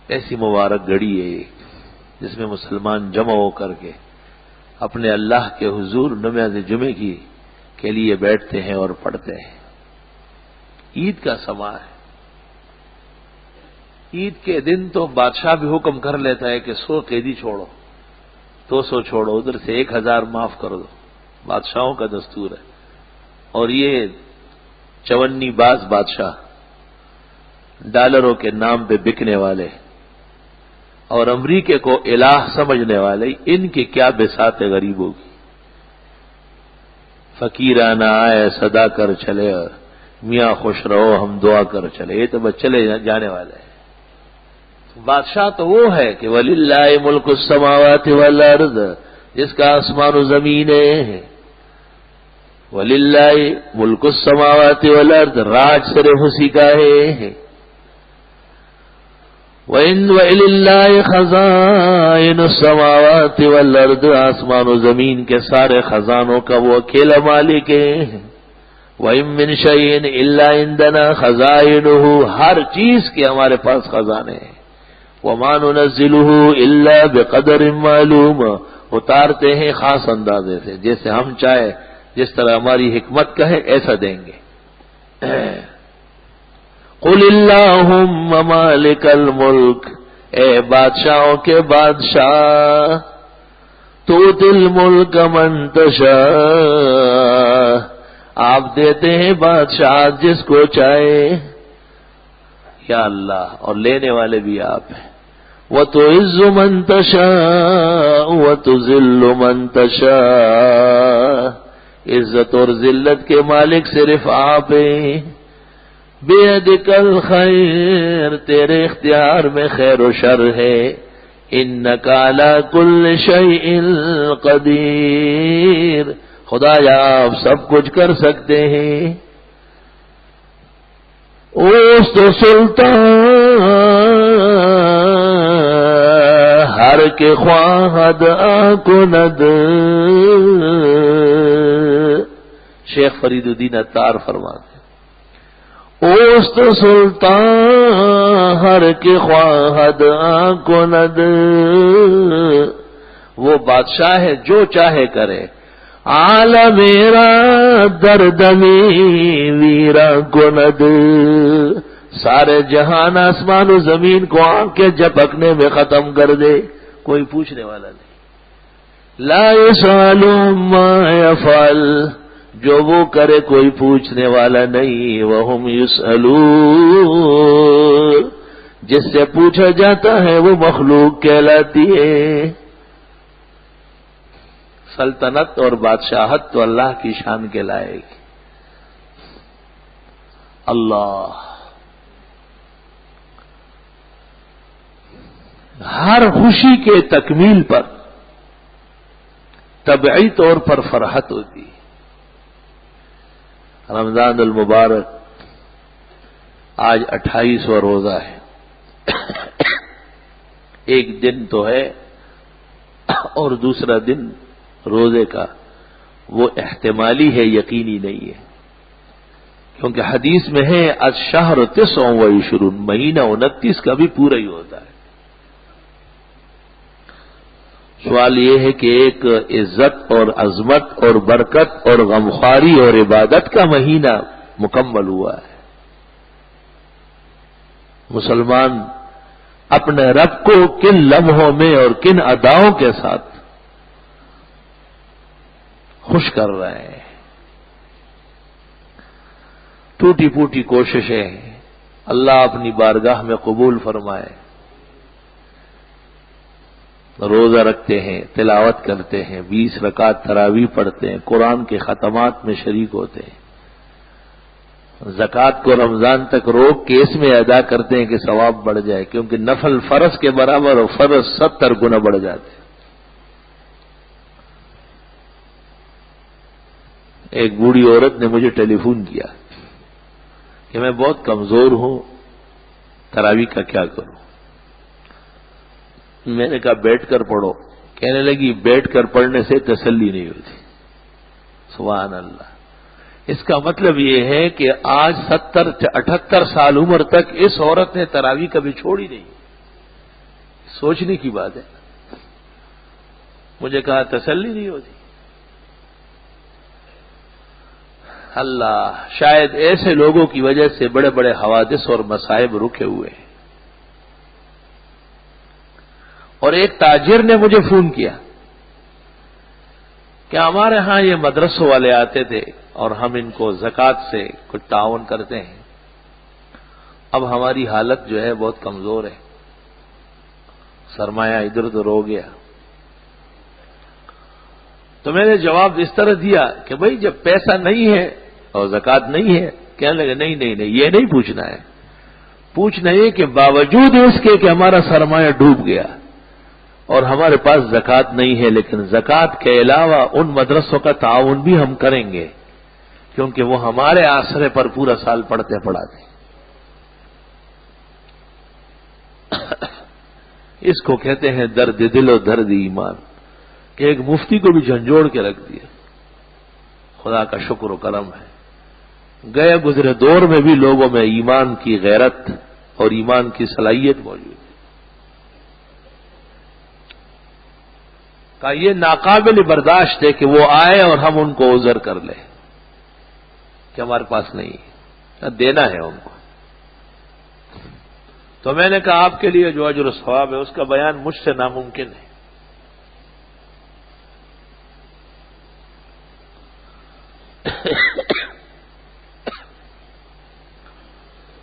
S1: ایسی مبارک گھڑی ہے ایک جس میں مسلمان جمع ہو کر کے اپنے اللہ کے حضور نماز جمعے کے لیے بیٹھتے ہیں اور پڑھتے ہیں. عید کا سما ہے. عید کے دن تو بادشاہ بھی حکم کر لیتا ہے کہ 100 قیدی چھوڑو، 200 چھوڑو، ادھر سے 1000 معاف کر دو. بادشاہوں کا دستور ہے. اور یہ چونی باز بادشاہ، ڈالروں کے نام پہ بکنے والے اور امریکے کو الہ سمجھنے والے، ان کی کیا بساط غریبوں کی. فقیرانہ آئے صدا کر چلے، میاں خوش رہو ہم دعا کر چلے. یہ تو بس چلے جانے والے ہیں. بادشاہ تو وہ ہے کہ وَلِلَّهِ مُلْكُ السَّمَاوَاتِ وَالْأَرْضِ، جس کا آسمان و زمین ہے. وَلِلَّهِ مُلْكُ السَّمَاوَاتِ وَالْأَرْضِ، راج صرف اسی کا ہے. وَإِلِلَّهِ خَزَائِنُ السَّمَاوَاتِ وَالْأَرْضِ، آسمان و زمین کے سارے خزانوں کا وہ اکیلا مالک ہے. وَإِن مِّن شَيْءٍ إِلَّا عِندَنَا خَزَائِنُهُ، ہر چیز کے ہمارے پاس خزانے ہیں. وَمَا نُنَزِّلُهُ إِلَّا بِقَدَرٍ مَّعْلُومٍ، اتارتے ہیں خاص اندازے سے، جیسے ہم چاہے، جس طرح ہماری حکمت کا ہے ایسا دیں گے. قُلِ اللَّهُمَّ مَالِكَ الْمُلْكِ، اے بادشاہوں کے بادشاہ، تؤتی الملک من تشاء، آپ دیتے ہیں بادشاہ جس کو چاہے، یا اللہ، اور لینے والے بھی آپ ہیں۔ وَتُعِزُّ مَن تَشَاءُ وَتُذِلُّ مَن تَشَاءُ، عزت اور ذلت کے مالک صرف آپ ہیں۔ بِيَدِكَ الْخَيْرُ، تیرے اختیار میں خیر و شر ہے۔ إِنَّكَ عَلَى كُلِّ شَيْءٍ قَدِيرٌ، خدایا آپ سب کچھ کر سکتے ہیں۔ اوست سلطان ہر کے خواہد آکند، شیخ فرید الدین عطار فرماتے ہیں اوست سلطان ہر کے خواہد آکند، وہ بادشاہ ہے جو چاہے کرے۔ عالم میرا دردمی ویرا کند، سارے جہان آسمان و زمین کو آنکھ کے جھپکنے میں ختم کر دے، کوئی پوچھنے والا نہیں۔ لا یسأل عما یفعل، جو وہ کرے کوئی پوچھنے والا نہیں۔ وہم یسألون، جس سے پوچھا جاتا ہے وہ مخلوق کہلاتی ہے۔ سلطنت اور بادشاہت تو اللہ کی شان کے لائق۔ اللہ ہر خوشی کے تکمیل پر طبعی طور پر فرحت ہوتی ہے۔ رمضان المبارک آج 28واں روزہ ہے، ایک دن تو ہے اور دوسرا دن روزے کا وہ احتمالی ہے، یقینی نہیں ہے، کیونکہ حدیث میں ہے الشہر 29، مہینہ 29 کا بھی پورا ہی ہوتا ہے۔ سوال یہ ہے کہ ایک عزت اور عظمت اور برکت اور غمخواری اور عبادت کا مہینہ مکمل ہوا ہے، مسلمان اپنے رب کو کن لمحوں میں اور کن اداؤں کے ساتھ خوش کر رہے ہیں۔ ٹوٹی پوٹی کوششیں اللہ اپنی بارگاہ میں قبول فرمائے۔ روزہ رکھتے ہیں، تلاوت کرتے ہیں، 20 رکعت تراویح پڑھتے ہیں، قرآن کے ختمات میں شریک ہوتے ہیں، زکوٰۃ کو رمضان تک روک کے اس میں ادا کرتے ہیں کہ ثواب بڑھ جائے، کیونکہ نفل فرض کے برابر اور فرض 70 گنا بڑھ جاتے ہیں۔ ایک بوڑھی عورت نے مجھے ٹیلی فون کیا کہ میں بہت کمزور ہوں، تراویح کا کیا کروں؟ میں نے کہا بیٹھ کر پڑھو۔ کہنے لگی بیٹھ کر پڑھنے سے تسلی نہیں ہوتی۔ سبحان اللہ، اس کا مطلب یہ ہے کہ آج 70-78 سال عمر تک اس عورت نے تراویح کبھی چھوڑی نہیں۔ سوچنے کی بات ہے۔ مجھے کہا تسلی نہیں ہوتی۔ اللہ، شاید ایسے لوگوں کی وجہ سے بڑے بڑے حوادث اور مصائب رکے ہوئے ہیں۔ اور ایک تاجر نے مجھے فون کیا کہ ہمارے ہاں یہ مدرسوں والے آتے تھے اور ہم ان کو زکوٰۃ سے کچھ تعاون کرتے ہیں، اب ہماری حالت جو ہے بہت کمزور ہے، سرمایہ ادھر ادھر ہو گیا۔ تو میں نے جواب اس طرح دیا کہ بھائی جب پیسہ نہیں ہے اور زکوٰۃ نہیں ہے، کہنے لگے نہیں نہیں نہیں، یہ نہیں پوچھنا ہے، پوچھنا یہ کہ باوجود اس کے کہ ہمارا سرمایہ ڈوب گیا اور ہمارے پاس زکوٰۃ نہیں ہے، لیکن زکوٰۃ کے علاوہ ان مدرسوں کا تعاون بھی ہم کریں گے، کیونکہ وہ ہمارے آسرے پر پورا سال پڑھتے پڑھاتے۔ اس کو کہتے ہیں درد دل و درد ایمان، کہ ایک مفتی کو بھی جھنجھوڑ کے رکھ دیا۔ خدا کا شکر و کرم ہے، گئے گزرے دور میں بھی لوگوں میں ایمان کی غیرت اور ایمان کی صلاحیت موجود ہے۔ کہ یہ ناقابل برداشت ہے کہ وہ آئے اور ہم ان کو عذر کر لیں کہ ہمارے پاس نہیں ہے، دینا ہے ان کو۔ تو میں نے کہا آپ کے لیے جو اجر و ثواب ہے اس کا بیان مجھ سے ناممکن ہے،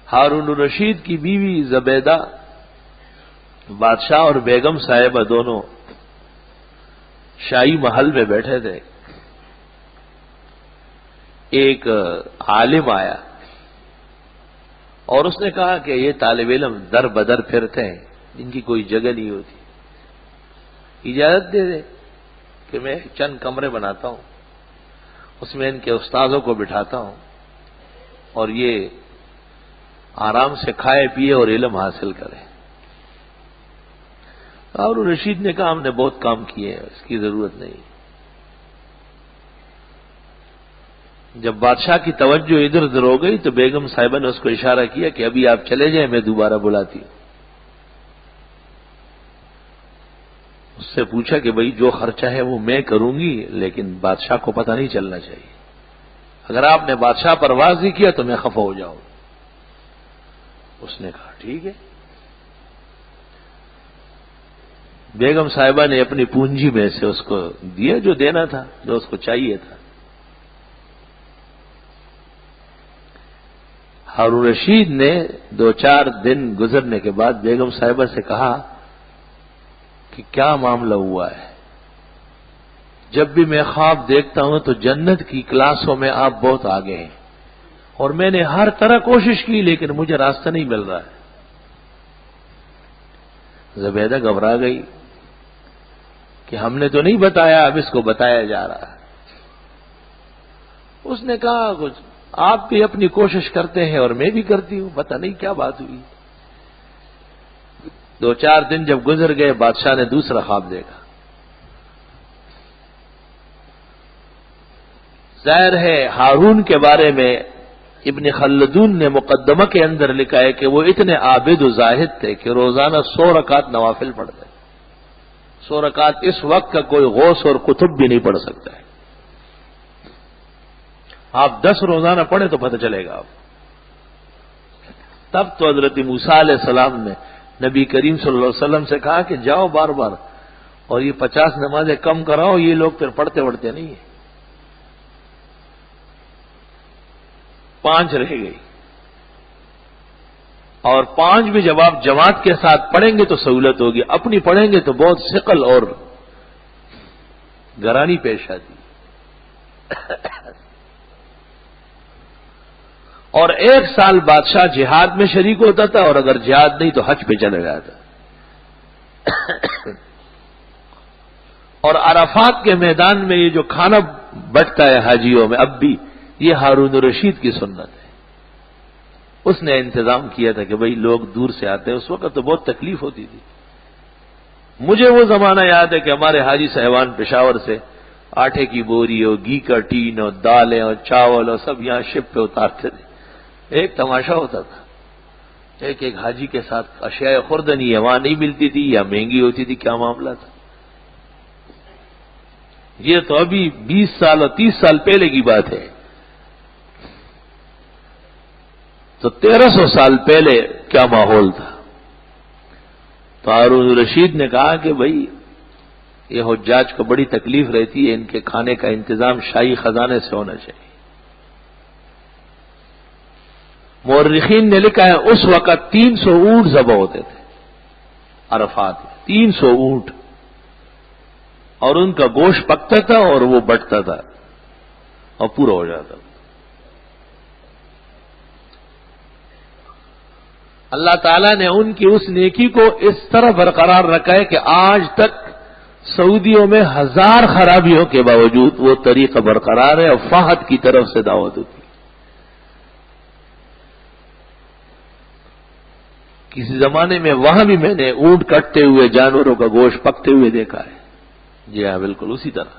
S1: ہارون الرشید کی بیوی زبیدہ بادشاہ اور بیگم صاحبہ دونوں شاہی محل میں بیٹھے تھے. ایک عالم آیا اور اس نے کہا کہ یہ طالب علم در بدر پھرتے ہیں، ان کی کوئی جگہ نہیں ہوتی، اجازت دے دے کہ میں چند کمرے بناتا ہوں، اس میں ان کے استاذوں کو بٹھاتا ہوں اور یہ آرام سے کھائے پیے اور علم حاصل کرے. اور رشید نے کہا ہم نے بہت کام کیے ہیں، اس کی ضرورت نہیں. جب بادشاہ کی توجہ ادھر ادھر ہو گئی تو بیگم صاحبہ نے اس کو اشارہ کیا کہ ابھی آپ چلے جائیں، میں دوبارہ بلاتی ہوں. اس سے پوچھا کہ بھئی جو خرچہ ہے وہ میں کروں گی، لیکن بادشاہ کو پتہ نہیں چلنا چاہیے. اگر آپ نے بادشاہ پر واضح کیا تو میں خفا ہو جاؤں. اس نے کہا ٹھیک ہے. بیگم صاحبہ نے اپنی پونجی میں سے اس کو دیا جو دینا تھا، جو اس کو چاہیے تھا. ہارون رشید نے 2-4 دن گزرنے کے بعد بیگم صاحبہ سے کہا کہ کیا معاملہ ہوا ہے؟ جب بھی میں خواب دیکھتا ہوں تو جنت کی کلاسوں میں آپ بہت آگے ہیں اور میں نے ہر طرح کوشش کی لیکن مجھے راستہ نہیں مل رہا ہے. زبیدہ گھبرا گئی کہ ہم نے تو نہیں بتایا، اب اس کو بتایا جا رہا ہے. اس نے کہا کچھ آپ بھی اپنی کوشش کرتے ہیں اور میں بھی کرتی ہوں، پتہ نہیں کیا بات ہوئی. 2-4 دن جب گزر گئے بادشاہ نے دوسرا خواب دیکھا. ظاہر ہے ہارون کے بارے میں ابن خلدون نے مقدمہ کے اندر لکھا ہے کہ وہ اتنے عابد و زاہد تھے کہ روزانہ 100 رکعت نوافل پڑھتے. 100 رکعت اس وقت کا کوئی غوث اور کتب بھی نہیں پڑھ سکتا ہے. آپ 10 روزانہ پڑھیں تو پتہ چلے گا آپ. تب تو حضرت موسیٰ علیہ السلام نے نبی کریم صلی اللہ علیہ وسلم سے کہا کہ جاؤ بار بار اور یہ 50 نمازیں کم کراؤ، یہ لوگ پھر پڑھتے نہیں ہیں. 5 رہ گئی اور 5 بھی جب آپ جماعت کے ساتھ پڑھیں گے تو سہولت ہوگی، اپنی پڑھیں گے تو بہت ثقل اور گرانی پیش آتی. اور 1 سال بادشاہ جہاد میں شریک ہوتا تھا اور اگر جہاد نہیں تو حج پہ چلے جاتا. اور عرفات کے میدان میں یہ جو کھانا بٹتا ہے حاجیوں میں اب بھی، یہ ہارون الرشید کی سنت ہے. اس نے انتظام کیا تھا کہ بھئی لوگ دور سے آتے ہیں، اس وقت تو بہت تکلیف ہوتی تھی. مجھے وہ زمانہ یاد ہے کہ ہمارے حاجی صاحبان پشاور سے آٹے کی بوری اور گھی کا ٹین اور دالیں اور چاول اور سب یہاں شپ پہ اتارتے تھے. ایک تماشا ہوتا تھا، ایک حاجی کے ساتھ اشیاء خوردنی وہاں نہیں ملتی تھی یا مہنگی ہوتی تھی. کیا معاملہ تھا؟ یہ تو ابھی 20 سال اور 30 سال پہلے کی بات ہے. تو 1300 سال پہلے کیا ماحول تھا. تو ہارون الرشید نے کہا کہ بھئی یہ حجاج کو بڑی تکلیف رہتی ہے، ان کے کھانے کا انتظام شاہی خزانے سے ہونا چاہیے. مورخین نے لکھا ہے اس وقت 300 اونٹ ذبح ہوتے تھے عرفات میں. 300 اونٹ، اور ان کا گوشت پکتا تھا اور وہ بٹتا تھا اور پورا ہو جاتا تھا. اللہ تعالیٰ نے ان کی اس نیکی کو اس طرح برقرار رکھا ہے کہ آج تک سعودیوں میں 1000 خرابیوں کے باوجود وہ طریقہ برقرار ہے اور فہد کی طرف سے دعوت ہوتی. کسی زمانے میں وہاں بھی میں نے اونٹ کٹتے ہوئے، جانوروں کا گوشت پکتے ہوئے دیکھا ہے. جی ہاں، بالکل اسی طرح.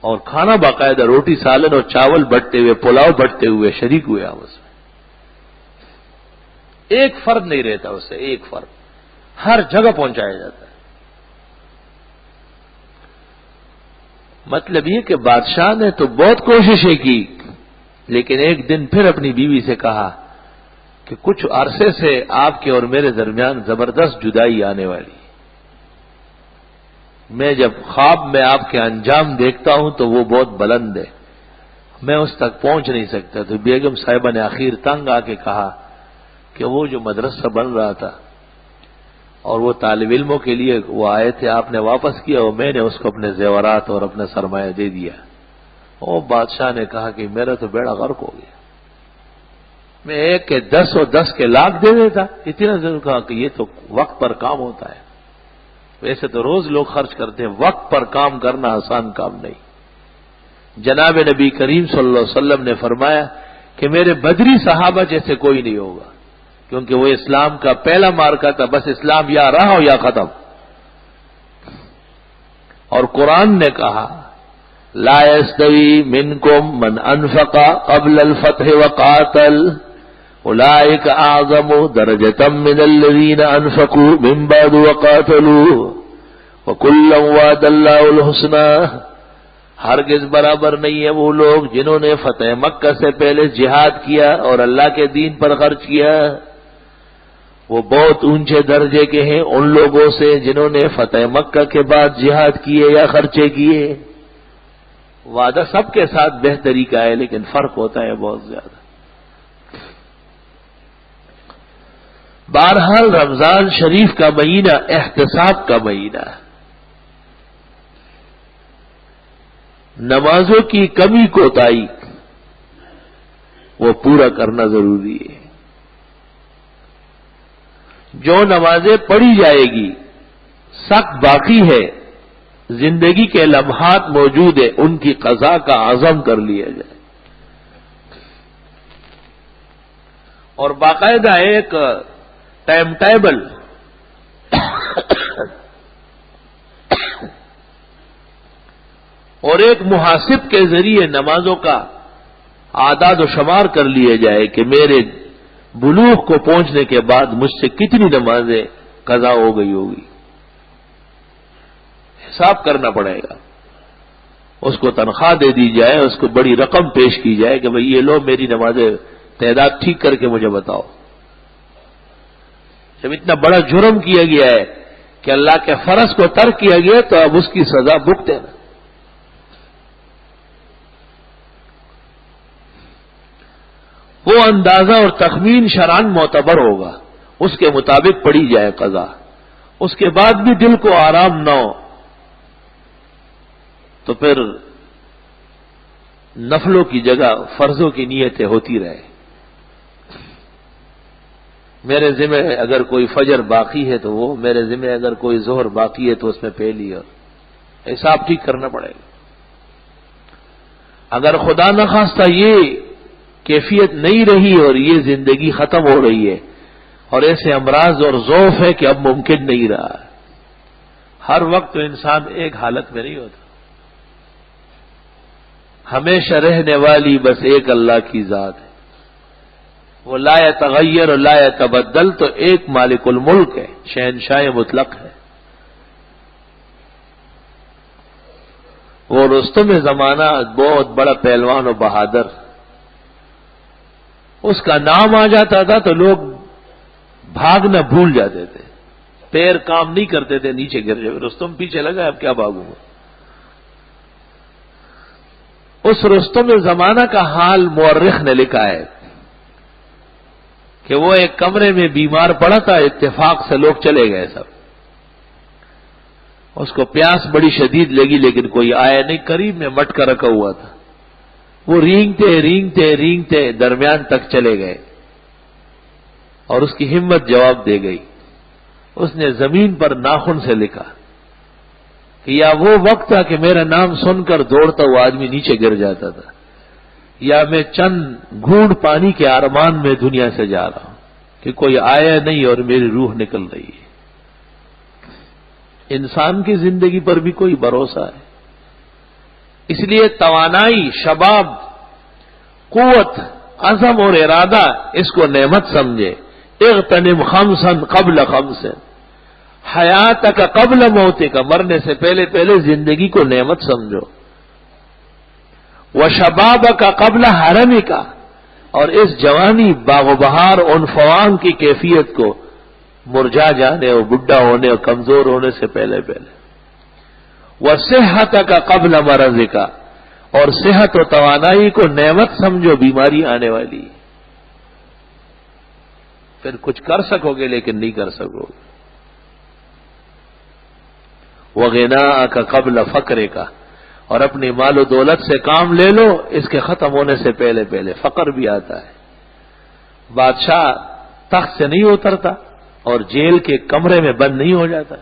S1: اور کھانا باقاعدہ روٹی سالن اور چاول بٹتے ہوئے، پلاؤ بٹتے ہوئے شریک ہوئے آپس میں. ایک فرد نہیں رہتا اس سے، ایک فرد ہر جگہ پہنچایا جاتا ہے. مطلب یہ کہ بادشاہ نے تو بہت کوششیں کی، لیکن ایک دن پھر اپنی بیوی سے کہا کہ کچھ عرصے سے آپ کے اور میرے درمیان زبردست جدائی آنے والی. میں جب خواب میں آپ کے انجام دیکھتا ہوں تو وہ بہت بلند ہے، میں اس تک پہنچ نہیں سکتا. تو بیگم صاحبہ نے آخر تنگ آ کے کہا کہ وہ جو مدرسہ بن رہا تھا اور وہ طالب علموں کے لیے وہ آئے تھے، آپ نے واپس کیا اور میں نے اس کو اپنے زیورات اور اپنا سرمایہ دے دیا. وہ بادشاہ نے کہا کہ میرا تو بیڑا غرق ہو گیا، میں 1 کے 10 اور 10 کے لاکھ دے دیتا. اتنا ضرور کہا کہ یہ تو وقت پر کام ہوتا ہے. ویسے تو روز لوگ خرچ کرتے ہیں، وقت پر کام کرنا آسان کام نہیں. جناب نبی کریم صلی اللہ علیہ وسلم نے فرمایا کہ میرے بدری صحابہ جیسے کوئی نہیں ہوگا، کیونکہ وہ اسلام کا پہلا مارکا تھا. بس اسلام یا رہا ہو یا ختم. اور قرآن نے کہا لا يستوي منكم من انفق قبل الفتح وقاتل اولئك اعظم درجة من الذين انفقوا من بعد وقاتلوا وكلا وعد الله الحسنى. ہرگز برابر نہیں ہے وہ لوگ جنہوں نے فتح مکہ سے پہلے جہاد کیا اور اللہ کے دین پر خرچ کیا، وہ بہت اونچے درجے کے ہیں ان لوگوں سے جنہوں نے فتح مکہ کے بعد جہاد کیے یا خرچے کیے. وعدہ سب کے ساتھ بہتری کا ہے، لیکن فرق ہوتا ہے بہت زیادہ. بہرحال رمضان شریف کا مہینہ احتساب کا مہینہ ہے. نمازوں کی کمی کوتاہی وہ پورا کرنا ضروری ہے. جو نمازیں پڑھی جائے گی سخت باقی ہے، زندگی کے لمحات موجود ہیں، ان کی قضا کا عزم کر لیا جائے. اور باقاعدہ ایک ٹائم ٹیبل اور ایک محاسب کے ذریعے نمازوں کا اعداد و شمار کر لیے جائے کہ میرے بلوغ کو پہنچنے کے بعد مجھ سے کتنی نمازیں قضا ہو گئی ہوگی. حساب کرنا پڑے گا. اس کو تنخواہ دے دی جائے، اس کو بڑی رقم پیش کی جائے کہ بھئی یہ لو میری نمازیں تعداد ٹھیک کر کے مجھے بتاؤ. جب اتنا بڑا جرم کیا گیا ہے کہ اللہ کے فرض کو ترک کیا گیا تو اب اس کی سزا بھگتے نا. وہ اندازہ اور تخمین شرعاً معتبر ہوگا، اس کے مطابق پڑھی جائے قضا. اس کے بعد بھی دل کو آرام نہ ہو تو پھر نفلوں کی جگہ فرضوں کی نیتیں ہوتی رہے. میرے ذمہ اگر کوئی فجر باقی ہے تو وہ، میرے ذمہ اگر کوئی ظہر باقی ہے تو اس میں پہلی، اور حساب ٹھیک کرنا پڑے گا. اگر خدا نخواستہ یہ کیفیت نہیں رہی اور یہ زندگی ختم ہو رہی ہے اور ایسے امراض اور ضعف ہے کہ اب ممکن نہیں رہا. ہر وقت تو انسان ایک حالت میں نہیں ہوتا. ہمیشہ رہنے والی بس ایک اللہ کی ذات ہے، وہ لا یتغیر اور لا یتبدل. تو ایک مالک الملک ہے، شہنشاہ مطلق ہے. وہ رستم زمانہ بہت بڑا پہلوان و بہادر، اس کا نام آ جاتا تھا تو لوگ بھاگنا بھول جاتے تھے، پیر کام نہیں کرتے تھے، نیچے گر جائے. رستم پیچھے لگا، اب کیا بھاگوں گا. اس رستم زمانہ کا حال مورخ نے لکھا ہے کہ وہ ایک کمرے میں بیمار پڑا تھا، اتفاق سے لوگ چلے گئے سب. اس کو پیاس بڑی شدید لگی لیکن کوئی آیا نہیں. قریب میں مٹکا رکھا ہوا تھا، وہ رینگتے درمیان تک چلے گئے اور اس کی ہمت جواب دے گئی. اس نے زمین پر ناخن سے لکھا کہ یا وہ وقت تھا کہ میرا نام سن کر دوڑتا ہوا آدمی نیچے گر جاتا تھا، یا میں چند گھونٹ پانی کے ارمان میں دنیا سے جا رہا ہوں کہ کوئی آیا نہیں اور میری روح نکل رہی ہے. انسان کی زندگی پر بھی کوئی بھروسہ ہے. اس لیے توانائی، شباب، قوت، عزم اور ارادہ اس کو نعمت سمجھے. اغتنم خمسا قبل خمس، حیات کا قبل موت کا، مرنے سے پہلے زندگی کو نعمت سمجھو. وشباب کا قبل حرم کا، اور اس جوانی باغ و بہار عنفوان کی کیفیت کو مرجھا جانے اور بڈھا ہونے اور کمزور ہونے سے پہلے. وصحت کا قبل مرض کا، اور صحت و توانائی کو نعمت سمجھو، بیماری آنے والی، پھر کچھ کر سکو گے لیکن نہیں کر سکو گے۔ وغناءک قبل فقرک، اور اپنی مال و دولت سے کام لے لو اس کے ختم ہونے سے پہلے پہلے، فقر بھی آتا ہے۔ بادشاہ تخت سے نہیں اترتا اور جیل کے کمرے میں بند نہیں ہو جاتا۔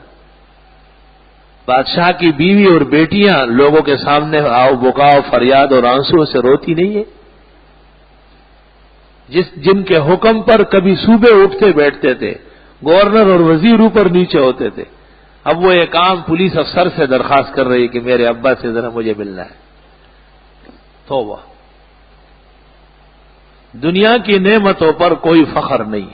S1: بادشاہ کی بیوی اور بیٹیاں لوگوں کے سامنے آؤ بکاؤ فریاد اور آنسو سے روتی نہیں ہے۔ جن کے حکم پر کبھی صوبے اٹھتے بیٹھتے تھے، گورنر اور وزیر اوپر نیچے ہوتے تھے، اب وہ ایک عام پولیس افسر سے درخواست کر رہی ہے کہ میرے ابا سے ذرا مجھے ملنا ہے۔ توبہ! دنیا کی نعمتوں پر کوئی فخر نہیں،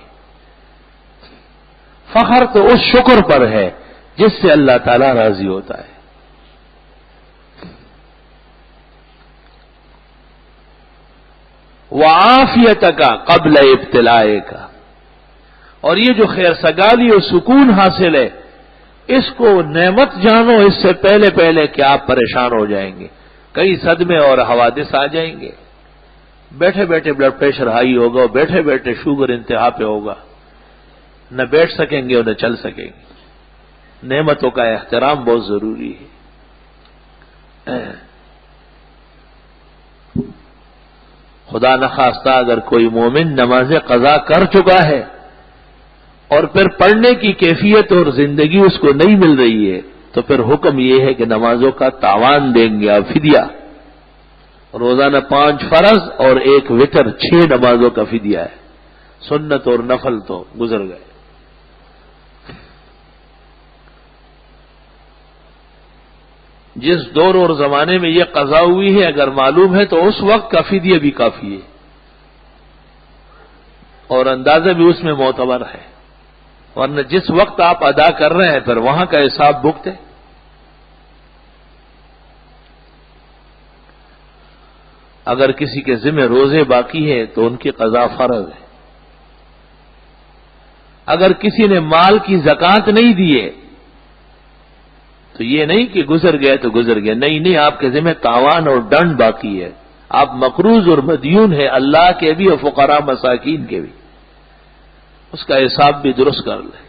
S1: فخر تو اس شکر پر ہے جس سے اللہ تعالی راضی ہوتا ہے۔ وعافیتک قبل ابتلائک، اور یہ جو خیر سگالی اور سکون حاصل ہے اس کو نعمت جانو اس سے پہلے پہلے کہ آپ پریشان ہو جائیں گے، کئی صدمے اور حوادث آ جائیں گے۔ بیٹھے بیٹھے بلڈ پریشر ہائی ہوگا، بیٹھے بیٹھے شوگر انتہا پہ ہوگا، نہ بیٹھ سکیں گے اور نہ چل سکیں گے۔ نعمتوں کا احترام بہت ضروری ہے۔ خدا نخواستہ اگر کوئی مومن نماز قضا کر چکا ہے اور پھر پڑھنے کی کیفیت اور زندگی اس کو نہیں مل رہی ہے تو پھر حکم یہ ہے کہ نمازوں کا تاوان دیں گے اور فدیہ، روزانہ 5 فرض اور 1 وتر، 6 نمازوں کا فدیہ ہے۔ سنت اور نفل تو گزر گئے۔ جس دور اور زمانے میں یہ قضا ہوئی ہے اگر معلوم ہے تو اس وقت کا فدیہ بھی کافی ہے اور اندازہ بھی اس میں معتبر ہے، ورنہ جس وقت آپ ادا کر رہے ہیں پھر وہاں کا حساب بھگتے۔ اگر کسی کے ذمہ روزے باقی ہے تو ان کی قضا فرض ہے۔ اگر کسی نے مال کی زکوٰۃ نہیں دی ہے تو یہ نہیں کہ گزر گئے تو گزر گئے، نہیں، آپ کے ذمہ تاوان اور ڈنڈ باقی ہے، آپ مقروض اور مدیون ہیں اللہ کے بھی اور فقراء مساکین کے بھی، اس کا حساب بھی درست کر لیں۔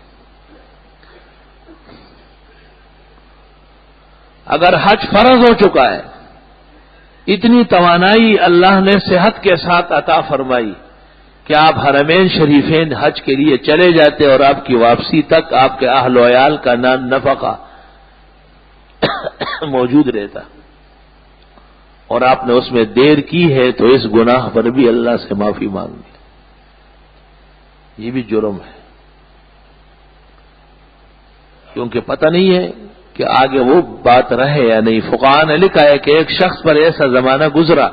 S1: اگر حج فرض ہو چکا ہے، اتنی توانائی اللہ نے صحت کے ساتھ عطا فرمائی کہ آپ حرمین شریفین حج کے لیے چلے جاتے اور آپ کی واپسی تک آپ کے اہل و عیال کا نفقہ موجود رہتا، اور آپ نے اس میں دیر کی ہے تو اس گناہ پر بھی اللہ سے معافی مانگی، یہ بھی جرم ہے، کیونکہ پتہ نہیں ہے کہ آگے وہ بات رہے یا نہیں۔ فقہاء نے لکھا ہے کہ ایک شخص پر ایسا زمانہ گزرا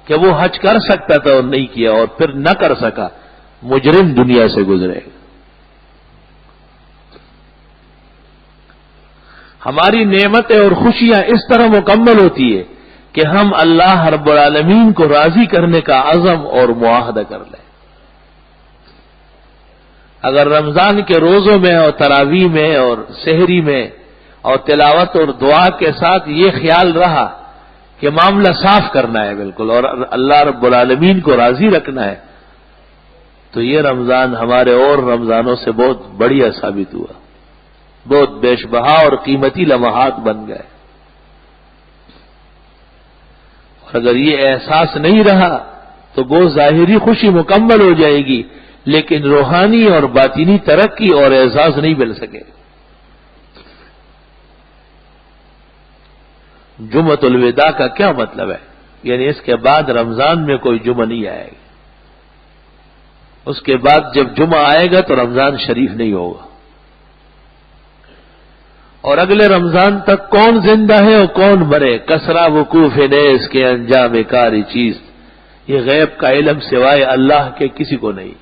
S1: کہ وہ حج کر سکتا تھا اور نہیں کیا، اور پھر نہ کر سکا، مجرم دنیا سے گزرے۔ ہماری نعمتیں اور خوشیاں اس طرح مکمل ہوتی ہے کہ ہم اللہ رب العالمین کو راضی کرنے کا عزم اور معاہدہ کر لیں۔ اگر رمضان کے روزوں میں اور تراویح میں اور سحری میں اور تلاوت اور دعا کے ساتھ یہ خیال رہا کہ معاملہ صاف کرنا ہے بالکل اور اللہ رب العالمین کو راضی رکھنا ہے، تو یہ رمضان ہمارے اور رمضانوں سے بہت بڑھیا ثابت ہوا، بہت بیش بہا اور قیمتی لمحات بن گئے۔ اور اگر یہ احساس نہیں رہا تو وہ ظاہری خوشی مکمل ہو جائے گی لیکن روحانی اور باطنی ترقی اور اعزاز نہیں مل سکے۔ جمعۃ الوداع کا کیا مطلب ہے؟ یعنی اس کے بعد رمضان میں کوئی جمعہ نہیں آئے گا، اس کے بعد جب جمعہ آئے گا تو رمضان شریف نہیں ہوگا، اور اگلے رمضان تک کون زندہ ہے اور کون مرے، کسرا وقوف نیز کے انجام کاری چیز، یہ غیب کا علم سوائے اللہ کے کسی کو نہیں۔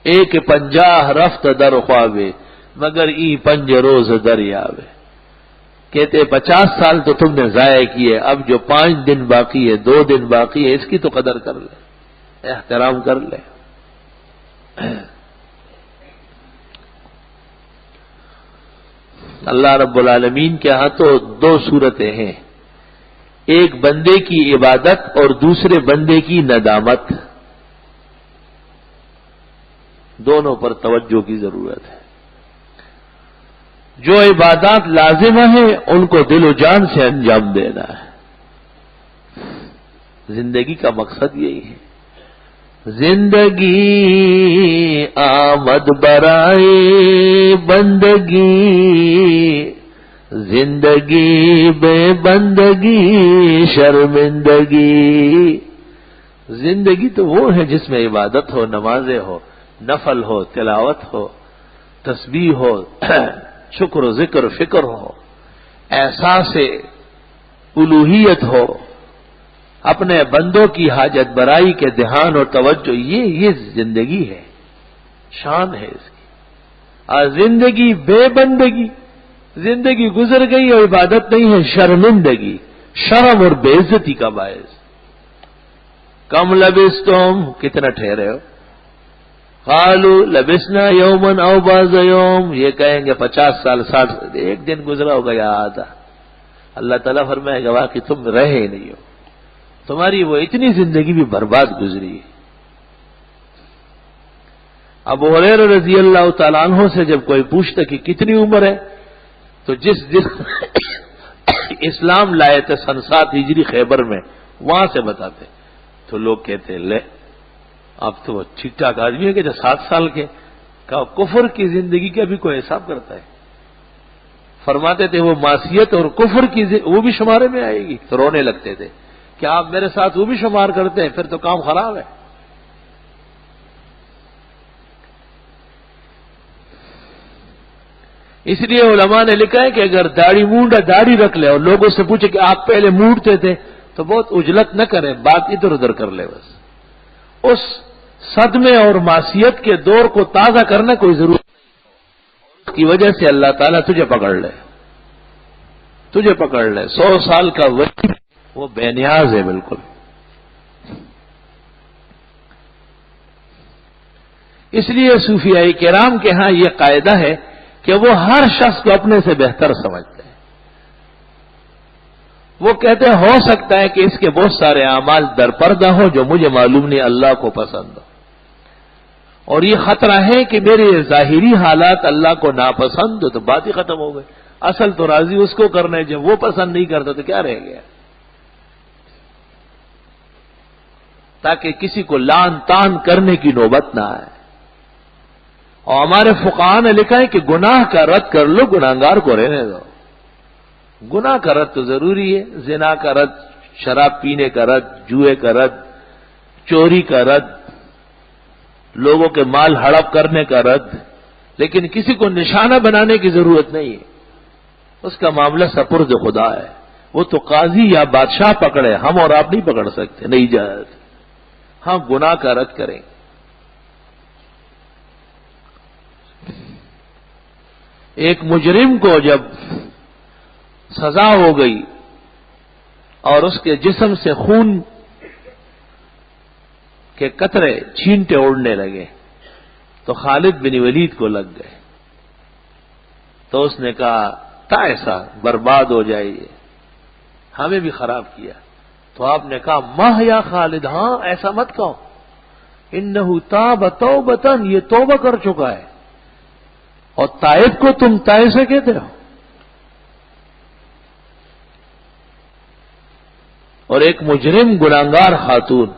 S1: ایک 50 رفت در خوابے مگر ای 5 روز دریاوے، کہتے 50 سال تو تم نے ضائع کیے، اب جو 5 دن باقی ہے، 2 دن باقی ہے، اس کی تو قدر کر لے، احترام کر لے۔ اللہ رب العالمین کے ہاں تو 2 صورتیں ہیں، ایک بندے کی عبادت اور دوسرے بندے کی ندامت، دونوں پر توجہ کی ضرورت ہے۔ جو عبادات لازمہ ہیں ان کو دل و جان سے انجام دینا ہے۔ زندگی کا مقصد یہی ہے۔ زندگی آمد برائے بندگی، زندگی بے بندگی شرمندگی۔ زندگی تو وہ ہے جس میں عبادت ہو، نمازیں ہو، نفل ہو، تلاوت ہو، تسبیح ہو، شکر و ذکر و فکر ہو، احساس الوہیت ہو، اپنے بندوں کی حاجت برائی کے دھیان اور توجہ، یہ زندگی ہے، شان ہے اس کی۔ اور زندگی بے بندگی، زندگی گزر گئی اور عبادت نہیں ہے، شرمندگی، شرم اور بے عزتی کا باعث۔ کم لبستم، کتنا ٹھہرے ہو؟ قالوا لبسنا یومن او بعض یوم، یہ کہیں گے 50 سال 60 سال، ایک دن گزرا ہوگا یا آدھا۔ اللہ تعالیٰ فرمائے گا واقعی تم رہے ہی نہیں ہو، تمہاری وہ اتنی زندگی بھی برباد گزری ہے۔ ابو ہریرہ رضی اللہ تعالیٰ عنہ سے جب کوئی پوچھتا کہ کتنی عمر ہے، تو جس اسلام لائے تھے سن 7 ہجری خیبر میں، وہاں سے بتاتے، تو لوگ کہتے لے اب تو ٹھیک ٹھاک آدمی ہے کہ جو 7 سال کے کا کفر کی زندگی کا بھی کوئی حساب کرتا ہے۔ فرماتے تھے وہ معصیت اور کفر کی وہ بھی شمارے میں آئے گی، تو رونے لگتے تھے کہ آپ میرے ساتھ وہ بھی شمار کرتے ہیں، پھر تو کام خراب ہے۔ اس لیے علماء نے لکھا ہے کہ اگر داڑھی رکھ لے اور لوگوں سے پوچھے کہ آپ پہلے مونڈتے تھے، تو بہت اجلت نہ کرے، بات ادھر ادھر کر لے، بس اس صدمے اور معصیت کے دور کو تازہ کرنا کوئی ضرورت نہیں، اس کی وجہ سے اللہ تعالیٰ تجھے پکڑ لے 100 سال کا ولی وہ بے نیاز ہے بالکل۔ اس لیے صوفیاء کرام کے ہاں یہ قاعدہ ہے کہ وہ ہر شخص کو اپنے سے بہتر سمجھتے ہیں۔ وہ کہتے ہیں ہو سکتا ہے کہ اس کے بہت سارے اعمال در پردہ ہو جو مجھے معلوم نہیں اللہ کو پسند ہو، اور یہ خطرہ ہے کہ میرے ظاہری حالات اللہ کو ناپسند ہو، تو بات ہی ختم ہو گئی۔ اصل تو راضی اس کو کرنا ہے، جب وہ پسند نہیں کرتا تو کیا رہ گیا؟ تاکہ کسی کو لان تان کرنے کی نوبت نہ آئے۔ اور ہمارے فقہاء نے لکھا ہے کہ گناہ کا رد کر لو، گناہگار کو رہنے دو۔ گناہ کا رد تو ضروری ہے، زنا کا رد، شراب پینے کا رد، جوئے کا رد، چوری کا رد، لوگوں کے مال ہڑپ کرنے کا رد، لیکن کسی کو نشانہ بنانے کی ضرورت نہیں ہے، اس کا معاملہ سپرد خدا ہے، وہ تو قاضی یا بادشاہ پکڑے، ہم اور آپ نہیں پکڑ سکتے، نہیں اجازت۔ ہاں گناہ کا رد کریں۔ ایک مجرم کو جب سزا ہو گئی اور اس کے جسم سے خون کے قطرے چھینٹے اڑنے لگے تو خالد بن ولید کو لگ گئے، تو اس نے کہا تا ایسا برباد ہو جائے، ہمیں بھی خراب کیا۔ تو آپ نے کہا ماہ یا خالد، ہاں ایسا مت کہو، انہ تاب توبتن، یہ توبہ کر چکا ہے، اور تائب کو تم تائسہ کہتے ہو۔ اور ایک مجرم گناہگار خاتون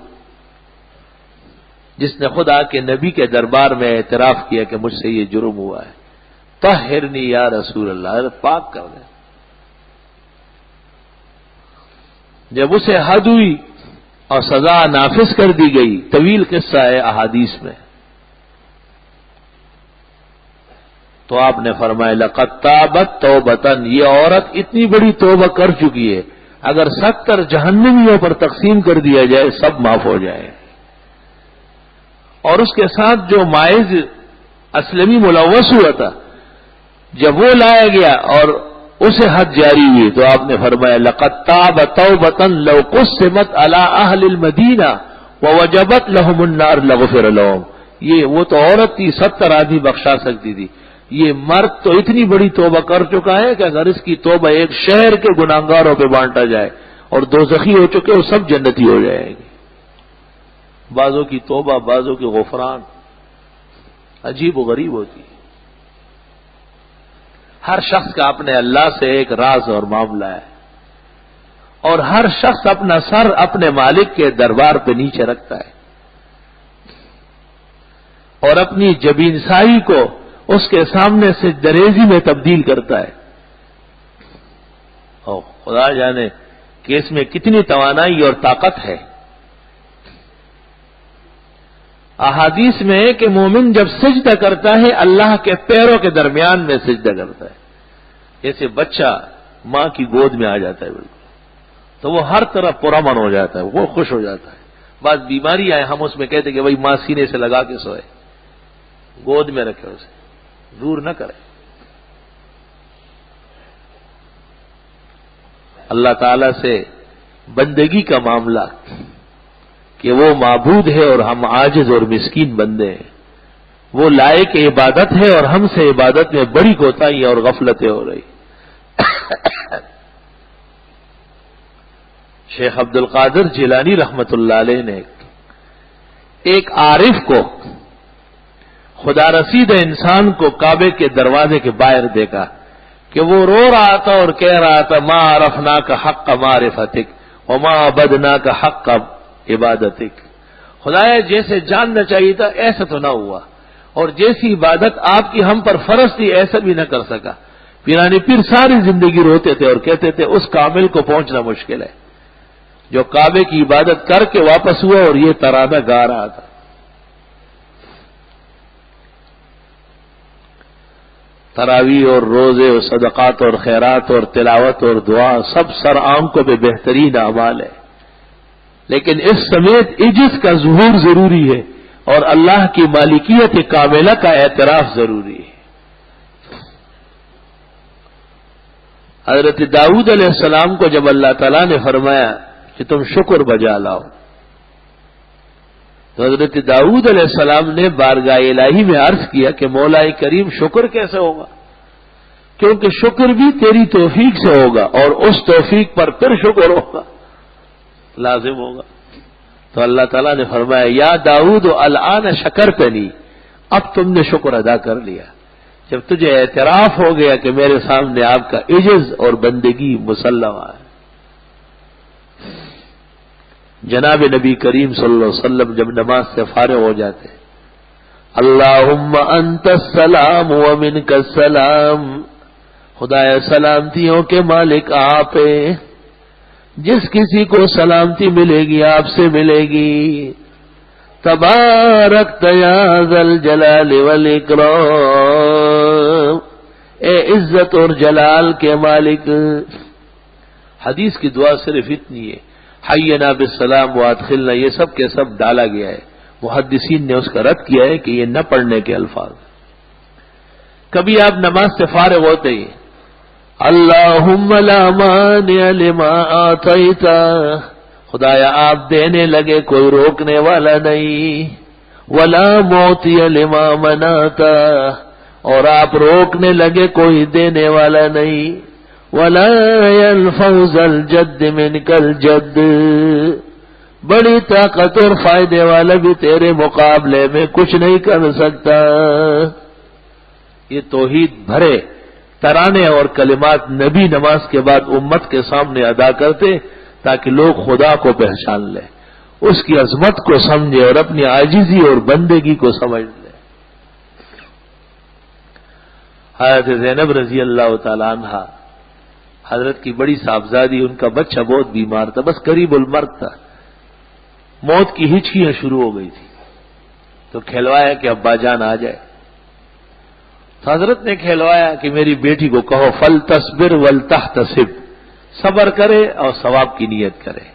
S1: جس نے خدا کے نبی کے دربار میں اعتراف کیا کہ مجھ سے یہ جرم ہوا ہے، طہرنی یا رسول اللہ، پاک کر دیں۔ جب اسے حد ہوئی اور سزا نافذ کر دی گئی، طویل قصہ ہے احادیث میں، تو آپ نے فرمایا لقد تابت توبتن، یہ عورت اتنی بڑی توبہ کر چکی ہے، اگر 70 جہنمیوں پر تقسیم کر دیا جائے سب معاف ہو جائے۔ اور اس کے ساتھ جو مائز اسلمی ملوث ہوا تھا، جب وہ لایا گیا اور اسے حد جاری ہوئی، تو آپ نے فرمایا لقد تاب توبۃ لو قسمت علی اہل المدینہ ووجبت لهم النار لغفر لهم، یہ وہ تو عورت تھی 70 آدمی بخشا سکتی تھی، یہ مرد تو اتنی بڑی توبہ کر چکا ہے کہ اگر اس کی توبہ ایک شہر کے گناہگاروں پہ بانٹا جائے اور دوزخی ہو چکے وہ سب جنتی ہو جائیں گے. بعضوں کی توبہ، بعضوں کی غفران عجیب و غریب ہوتی ہے. ہر شخص کا اپنے اللہ سے ایک راز اور معاملہ ہے، اور ہر شخص اپنا سر اپنے مالک کے دربار پہ نیچے رکھتا ہے اور اپنی جبین سائی کو اس کے سامنے سے دریزی میں تبدیل کرتا ہے. اور خدا جانے کہ اس میں کتنی توانائی اور طاقت ہے. احادیث میں ہے کہ مومن جب سجدہ کرتا ہے اللہ کے پیروں کے درمیان میں سجدہ کرتا ہے، جیسے بچہ ماں کی گود میں آ جاتا ہے بالکل، تو وہ ہر طرح پرامن ہو جاتا ہے، وہ خوش ہو جاتا ہے. بعض بیماری آئے ہم اس میں کہتے کہ بھائی ماں سینے سے لگا کے سوئے، گود میں رکھے، اسے دور نہ کرے. اللہ تعالی سے بندگی کا معاملہ کہ وہ معبود ہے اور ہم عاجز اور مسکین بندے ہیں، وہ لائق عبادت ہے اور ہم سے عبادت میں بڑی کوتاہی اور غفلتیں ہو رہی. شیخ عبد القادر جیلانی رحمت اللہ علیہ نے ایک عارف کو، خدا رسید انسان کو کعبے کے دروازے کے باہر دیکھا کہ وہ رو رہا تھا اور کہہ رہا تھا ما عرفناک حق معرفتک وما عبدناک حق عبادتک. خدایا جیسے جاننا چاہیے تھا ایسا تو نہ ہوا، اور جیسی عبادت آپ کی ہم پر فرض تھی ایسا بھی نہ کر سکا. پیرانی پیر ساری زندگی روتے تھے اور کہتے تھے اس کامل کو پہنچنا مشکل ہے جو کعبے کی عبادت کر کے واپس ہوا اور یہ ترانہ گا رہا تھا. تراویح اور روزے اور صدقات اور خیرات اور تلاوت اور دعا سب سر آنکھوں پہ بہترین اعمال ہے، لیکن اس سمیت عجز کا ظہور ضروری ہے اور اللہ کی مالکیت کاملہ کا اعتراف ضروری ہے. حضرت داؤد علیہ السلام کو جب اللہ تعالیٰ نے فرمایا کہ تم شکر بجا لاؤ، تو حضرت داؤد علیہ السلام نے بارگاہ الہی میں عرض کیا کہ مولا کریم شکر کیسے ہوگا، کیونکہ شکر بھی تیری توفیق سے ہوگا اور اس توفیق پر پھر شکر ہوگا، لازم ہوگا. تو اللہ تعالیٰ نے فرمایا یا داؤد الآن شکرتنی، اب تم نے شکر ادا کر لیا جب تجھے اعتراف ہو گیا کہ میرے سامنے آپ کا عجز اور بندگی مسلمہ ہے. جناب نبی کریم صلی اللہ علیہ وسلم جب نماز سے فارغ ہو جاتے اللہم انت السلام ومنک السلام، خدایا سلامتیوں کے مالک آپ ہیں، جس کسی کو سلامتی ملے گی آپ سے ملے گی. تبارک یا ذا الجلال والاکرام، اے عزت اور جلال کے مالک. حدیث کی دعا صرف اتنی ہے حینا بالسلام وادخلنا، یہ سب کے سب ڈالا گیا ہے. محدثین نے اس کا رد کیا ہے کہ یہ نہ پڑھنے کے الفاظ. کبھی آپ نماز سے فارغ ہوتے ہی اللہم لا مانع لما آتیت، خدایا آپ دینے لگے کوئی روکنے والا نہیں، ولا معطی لما منعت، اور آپ روکنے لگے کوئی دینے والا نہیں، ولا ينفع ذا الجد منك الجد، بڑی طاقت اور فائدے والا بھی تیرے مقابلے میں کچھ نہیں کر سکتا. یہ توحید بھرے ترانے اور کلمات نبی نماز کے بعد امت کے سامنے ادا کرتے تاکہ لوگ خدا کو پہچان لیں، اس کی عظمت کو سمجھے اور اپنی عاجزی اور بندگی کو سمجھ لیں. حضرت زینب رضی اللہ تعالی عنہا حضرت کی بڑی صاحبزادی، ان کا بچہ بہت بیمار تھا، بس قریب المرگ تھا، موت کی ہچکیاں شروع ہو گئی تھی، تو کھلوایا کہ ابا جان آ جائے. تو حضرت نے کھلوایا کہ میری بیٹی کو کہو فلتصبر ولتحتسب، صبر کرے اور ثواب کی نیت کرے.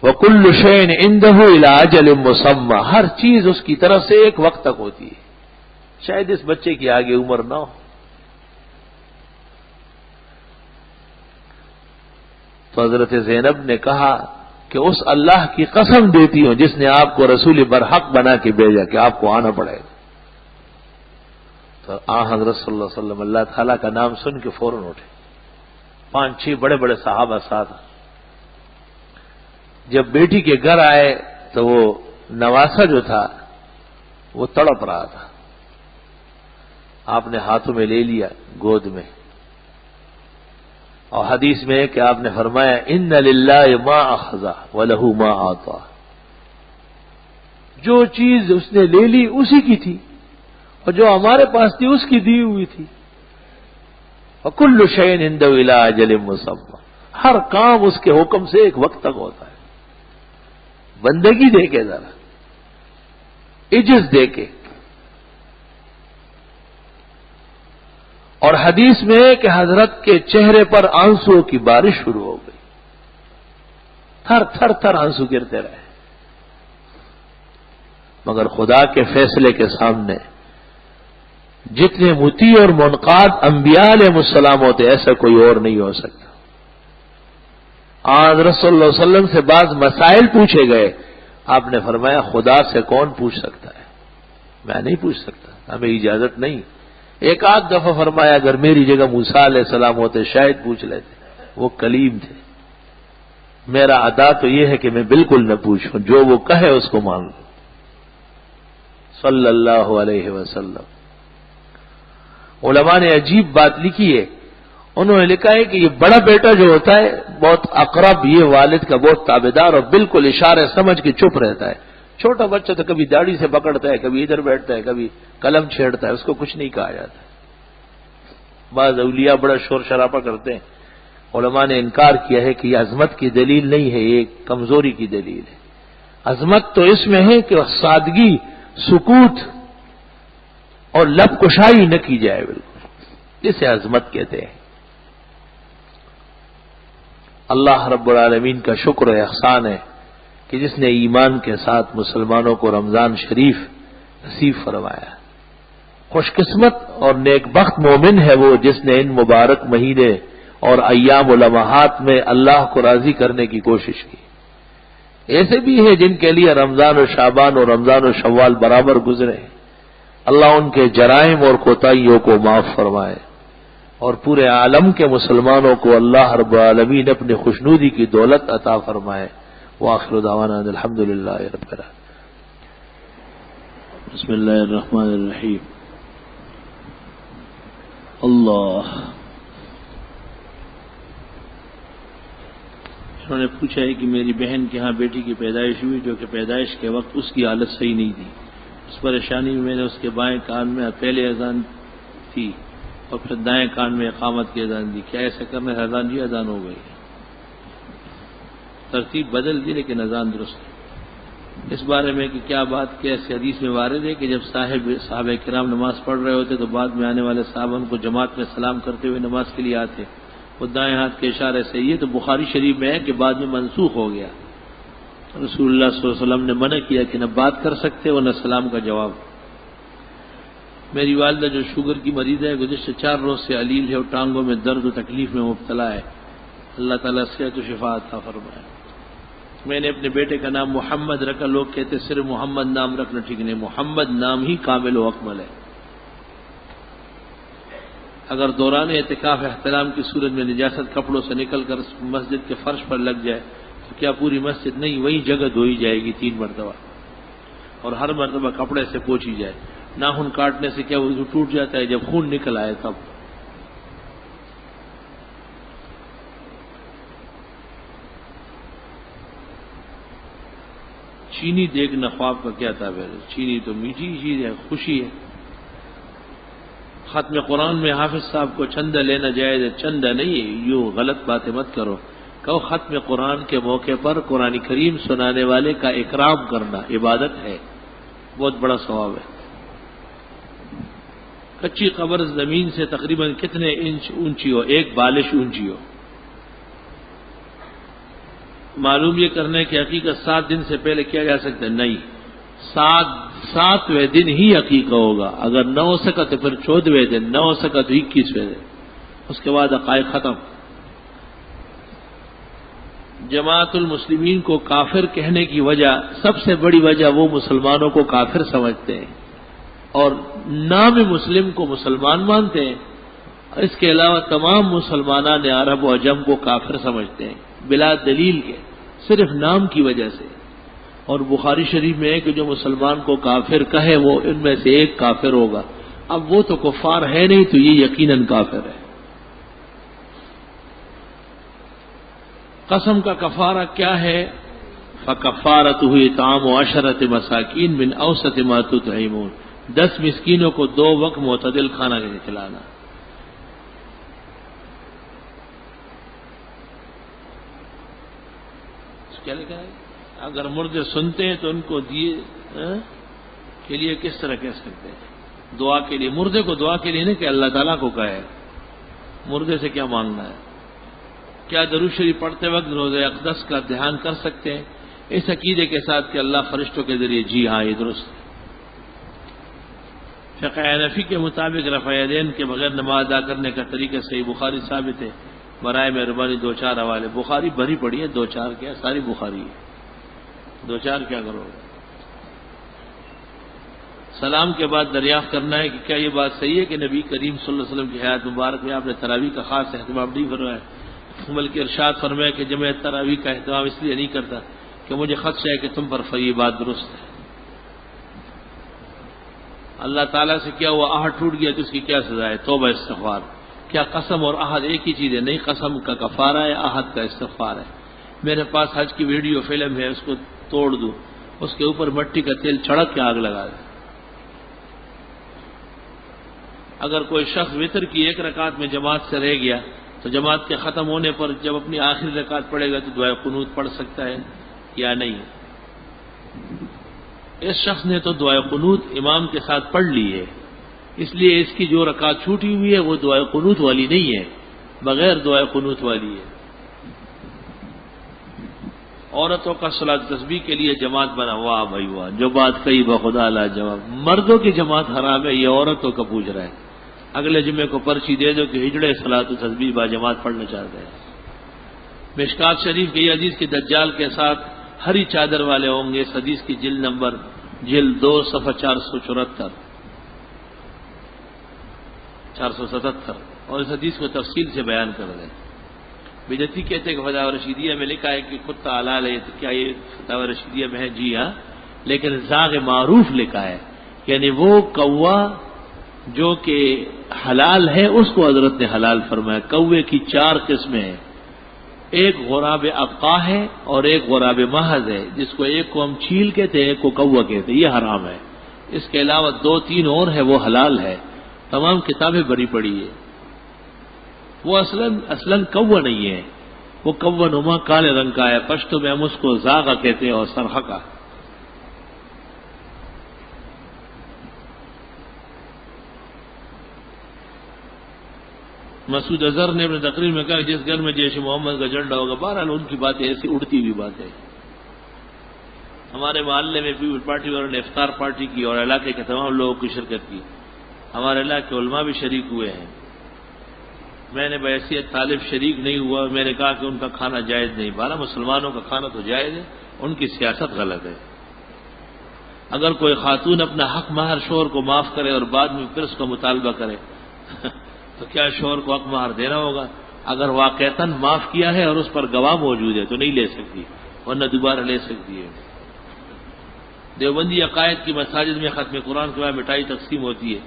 S1: وَكُلُّ شَيْءٍ عِندَهُ إِلَىٰ أَجَلٍ مُّسَمًّى، ہر چیز اس کی طرف سے ایک وقت تک ہوتی ہے، شاید اس بچے کی آگے عمر نہ ہو. تو حضرت زینب نے کہا کہ اس اللہ کی قسم دیتی ہوں جس نے آپ کو رسول برحق بنا کے بھیجا کہ آپ کو آنا پڑے گا. تو حضرت صلی اللہ علیہ وسلم اللہ تعالیٰ کا نام سن کے فوراً اٹھے، 5-6 بڑے بڑے صحابہ ساتھ. جب بیٹی کے گھر آئے تو وہ نواسا جو تھا وہ تڑپ رہا تھا. آپ نے ہاتھوں میں لے لیا گود میں, اور حدیث میں ہے کہ آپ نے فرمایا ان للہ ما اخذ ولہ ما اعطى. جو چیز اس نے لے لی اسی کی تھی, اور جو ہمارے پاس تھی اس کی دی ہوئی تھی. وکل شیء عنده الی اجل مسمى. ہر کام اس کے حکم سے ایک وقت تک ہوتا ہے. بندگی دے کے ذرا عجز دے کے. اور حدیث میں کہ حضرت کے چہرے پر آنسو کی بارش شروع ہو گئی, تھر تھر تھر آنسو گرتے رہے. مگر خدا کے فیصلے کے سامنے جتنے مطیع اور منقاد انبیاء علیہ السلام ہوتے ایسا کوئی اور نہیں ہو سکتا. آج رسول اللہ صلی اللہ علیہ وسلم سے بعض مسائل پوچھے گئے, آپ نے فرمایا خدا سے کون پوچھ سکتا ہے, میں نہیں پوچھ سکتا, ہمیں اجازت نہیں. ایک آدھ دفعہ فرمایا اگر میری جگہ موسیٰ علیہ السلام ہوتے شاید پوچھ لیتے, وہ کلیم تھے. میرا ادا تو یہ ہے کہ میں بالکل نہ پوچھوں, جو وہ کہے اس کو مان لوں. صلی اللہ علیہ وسلم. علماء نے عجیب بات لکھی ہے, انہوں نے لکھا ہے کہ یہ بڑا بیٹا جو ہوتا ہے بہت اقرب, یہ والد کا بہت تابعدار اور بالکل اشارے سمجھ کے چپ رہتا ہے. چھوٹا بچہ تو کبھی داڑھی سے پکڑتا ہے, کبھی ادھر بیٹھتا ہے, کبھی قلم چھیڑتا ہے, اس کو کچھ نہیں کہا جاتا. بعض اولیاء بڑا شور شرابہ کرتے ہیں. علماء نے انکار کیا ہے کہ یہ عظمت کی دلیل نہیں ہے, یہ کمزوری کی دلیل ہے. عظمت تو اس میں ہے کہ سادگی, سکوت اور لب کشائی نہ کی جائے, بالکل اسے عظمت کہتے ہیں. اللہ رب العالمین کا شکر و احسان ہے کہ جس نے ایمان کے ساتھ مسلمانوں کو رمضان شریف نصیب فرمایا. خوش قسمت اور نیک بخت مومن ہے وہ جس نے ان مبارک مہینے اور ایام و لمحات میں اللہ کو راضی کرنے کی کوشش کی. ایسے بھی ہیں جن کے لیے رمضان و شعبان اور رمضان و شوال برابر گزرے. اللہ ان کے جرائم اور کوتاہیوں کو معاف فرمائے, اور پورے عالم کے مسلمانوں کو اللہ رب العالمین اپنی خوشنودی کی دولت عطا فرمائے. وآخر دعوانا الحمدللہ رب العالمین. بسم اللہ الرحمن الرحیم. اللہ. انہوں نے پوچھا ہے کہ میری بہن کے ہاں بیٹی کی پیدائش ہوئی, جو کہ پیدائش کے وقت اس کی حالت صحیح نہیں تھی. اس پریشانی میں میں نے اس کے بائیں کان میں پہلے اذان تھی اور پھر دائیں کان میں اقامت کی اذان دی. کیا ایسا کرنے سے اذان جی اذان ہو گئی؟ ترتیب بدل دی لیکن اذان درست ہے. اس بارے میں کہ کیا بات کیسے حدیث میں وارد ہے کہ جب صحابہ کرام نماز پڑھ رہے ہوتے تو بعد میں آنے والے صحابہ ان کو جماعت میں سلام کرتے ہوئے نماز کے لیے آتے, وہ دائیں ہاتھ کے اشارے سے. یہ تو بخاری شریف میں ہے کہ بعد میں منسوخ ہو گیا. رسول اللہ صلی اللہ علیہ وسلم نے منع کیا کہ نہ بات کر سکتے اور نہ سلام کا جواب. میری والدہ جو شوگر کی مریض ہے, گزشتہ 4 روز سے علیل ہے اور ٹانگوں میں درد و تکلیف میں مبتلا ہے. اللہ تعالیٰ صحت و شفا عطا فرمائے. میں نے اپنے بیٹے کا نام محمد رکھا. لوگ کہتے صرف محمد نام رکھنا ٹھیک نہیں, محمد نام ہی کامل و اکمل ہے. اگر دوران اعتکاف احترام کی صورت میں نجاست کپڑوں سے نکل کر مسجد کے فرش پر لگ جائے تو کیا پوری مسجد نہیں وہی جگہ دھوئی جائے گی 3 مرتبہ, اور ہر مرتبہ کپڑے سے پوچھی جائے؟ ناخن کاٹنے سے کیا وضو ٹوٹ جاتا ہے؟ جب خون نکل آئے تب. چینی دیکھنا خواب کا کیا تعبیر ہے؟ چینی تو میٹھی چیز ہے, خوشی ہے. ختم قرآن میں حافظ صاحب کو چندہ لینا جائز ہے. چندہ نہیں, یوں غلط باتیں مت کرو. کہو ختم قرآن کے موقع پر قرآن کریم سنانے والے کا اکرام کرنا عبادت ہے, بہت بڑا ثواب ہے. کچی قبر زمین سے تقریباً کتنے انچ اونچی ہو؟ 1 بالش اونچی ہو. معلوم یہ کرنے کی حقیقت 7 دن سے پہلے کیا جا سکتا ہے؟ نہیں, 7ویں دن ہی عقیقہ ہوگا. اگر نہ ہو سکا تو پھر 14ویں دن, نہ ہو سکا تو 21ویں دن. اس کے بعد عقائق ختم. جماعت المسلمین کو کافر کہنے کی وجہ, سب سے بڑی وجہ وہ مسلمانوں کو کافر سمجھتے ہیں اور نام مسلم کو مسلمان مانتے ہیں. اس کے علاوہ تمام مسلمانان عرب و عجم کو کافر سمجھتے ہیں بلا دلیل کے، صرف نام کی وجہ سے. اور بخاری شریف میں ہے کہ جو مسلمان کو کافر کہے وہ ان میں سے ایک کافر ہوگا. اب وہ تو کفار ہے نہیں تو یہ یقیناً کافر ہے. قسم کا کفارہ کیا ہے؟ فَكَفَّارَتُهُ إِطْعَامُ عَشَرَةِ مَسَاكِينَ مِنْ أَوْسَطِ مَا تُطْعِمُونَ، 10 مسکینوں کو 2 وقت معتدل کھانا کھلانا. کیا لکھا ہے؟ اگر مردے سنتے ہیں تو ان کو دیے کے لیے کس طرح کہہ سکتے ہیں؟ دعا کے لیے. مردے کو دعا کے لیے نہیں کہ اللہ تعالیٰ کو کہے. مردے سے کیا مانگنا ہے؟ کیا درود شریف پڑھتے وقت روزہ اقدس کا دھیان کر سکتے ہیں اس عقیدے کے ساتھ کہ اللہ فرشتوں کے ذریعے؟ جی ہاں، یہ درست ہے. فقہ حنفی کے مطابق رفع یدین کے بغیر نماز ادا کرنے کا طریقہ صحیح بخاری ثابت ہے. برائے مہربانی 2-4 حوالے. بخاری بھری پڑی ہے، 2-4 کیا ساری بخاری ہے. 2-4 کیا کرو گے؟ سلام کے بعد دریافت کرنا ہے کہ کیا یہ بات صحیح ہے کہ نبی کریم صلی اللہ علیہ وسلم کی حیات مبارک میں آپ نے تراویح کا خاص اہتمام نہیں فرمایا، بلکہ ارشاد فرمایا کہ جب میں تراویح کا اہتمام اس لیے نہیں کرتا کہ مجھے خدشہ ہے کہ تم پر یہ بات درست ہے. اللہ تعالیٰ سے کیا ہوا؟ عہد ٹوٹ گیا تو اس کی کیا سزا ہے؟ توبہ استغفار. کیا قسم اور عہد ایک ہی چیز ہے؟ نہیں، قسم کا کفارہ ہے، عہد کا استغفار ہے. میرے پاس حج کی ویڈیو فلم ہے، اس کو توڑ دوں، اس کے اوپر مٹی کا تیل چھڑک کے آگ لگا دے. اگر کوئی شخص وتر کی 1 رکعت میں جماعت سے رہ گیا تو جماعت کے ختم ہونے پر جب اپنی آخری رکعت پڑھے گا تو دعائے قنوت پڑھ سکتا ہے یا نہیں؟ اس شخص نے تو دعائے قنوت امام کے ساتھ پڑھ لی ہے، اس لیے اس کی جو رکعت چھوٹی ہوئی ہے وہ دعائے قنوت والی نہیں ہے، بغیر دعائے قنوت والی ہے. عورتوں کا صلاۃ تسبیح کے لیے جماعت بنا. واہ بھائی واہ، جو بات کہی بخدا لا جواب. مردوں کی جماعت حرام ہے، یہ عورتوں کا پوچھ رہا ہے. اگلے جمعے کو پرچی دے دو کہ ہجڑے صلاۃ تسبیح با جماعت پڑھنا چاہتے ہیں. مشکات شریف کی حدیث کی دجال کے ساتھ ہری چادر والے ہوں گے. اس حدیث کی جلد 2 صفحہ 477 اور اس حدیث کو تفصیل سے بیان کر دیں. بدعتی کہتے ہیں کہ فتاوی رشیدیہ میں لکھا ہے کہ کتا حلال ہے. کیا یہ فتاوی رشیدیہ میں ہے؟ جی ہاں، لیکن زاغ معروف لکھا ہے، یعنی وہ کوا جو کہ حلال ہے اس کو حضرت نے حلال فرمایا. کوے کی 4 قسمیں ہیں، ایک غراب ابقا ہے اور ایک غراب محض ہے، جس کو ایک کو ہم چیل کہتے ہیں، ایک کو کوا کہتے ہیں. یہ حرام ہے. اس کے علاوہ 2-3 اور ہے وہ حلال ہے. تمام کتابیں بری پڑی ہے. وہ اصلاً کوا نہیں ہے، وہ کوا نما کالے رنگ کا ہے. پشتو میں ہم اس کو زاغا کہتے ہیں اور سرخکا. مسعود اظہر نے اپنے تقریر میں کہا کہ جس گھر میں جیش محمد کا جھنڈا ہوگا، بہرحال ان کی باتیں ایسی اڑتی ہوئی بات ہے. ہمارے محلے میں پیپل پارٹی والوں نے افطار پارٹی کی اور علاقے کے تمام لوگوں کی شرکت کی. ہمارے علاقے کے علماء بھی شریک ہوئے ہیں. میں نے بحیثیت طالب شریک نہیں ہوا. میں نے کہا کہ ان کا کھانا جائز نہیں. بارہ مسلمانوں کا کھانا تو جائز ہے، ان کی سیاست غلط ہے. اگر کوئی خاتون اپنا حق مہر شوہر کو معاف کرے اور بعد میں پھر اس کا مطالبہ کرے تو کیا شوہر کو حق مہر دینا ہوگا؟ اگر واقعتاً معاف کیا ہے اور اس پر گواہ موجود ہے تو نہیں لے سکتی، ورنہ دوبارہ لے سکتی ہے. دیوبندی عقائد کی مساجد میں ختم قرآن کے بعد مٹھائی تقسیم ہوتی ہے.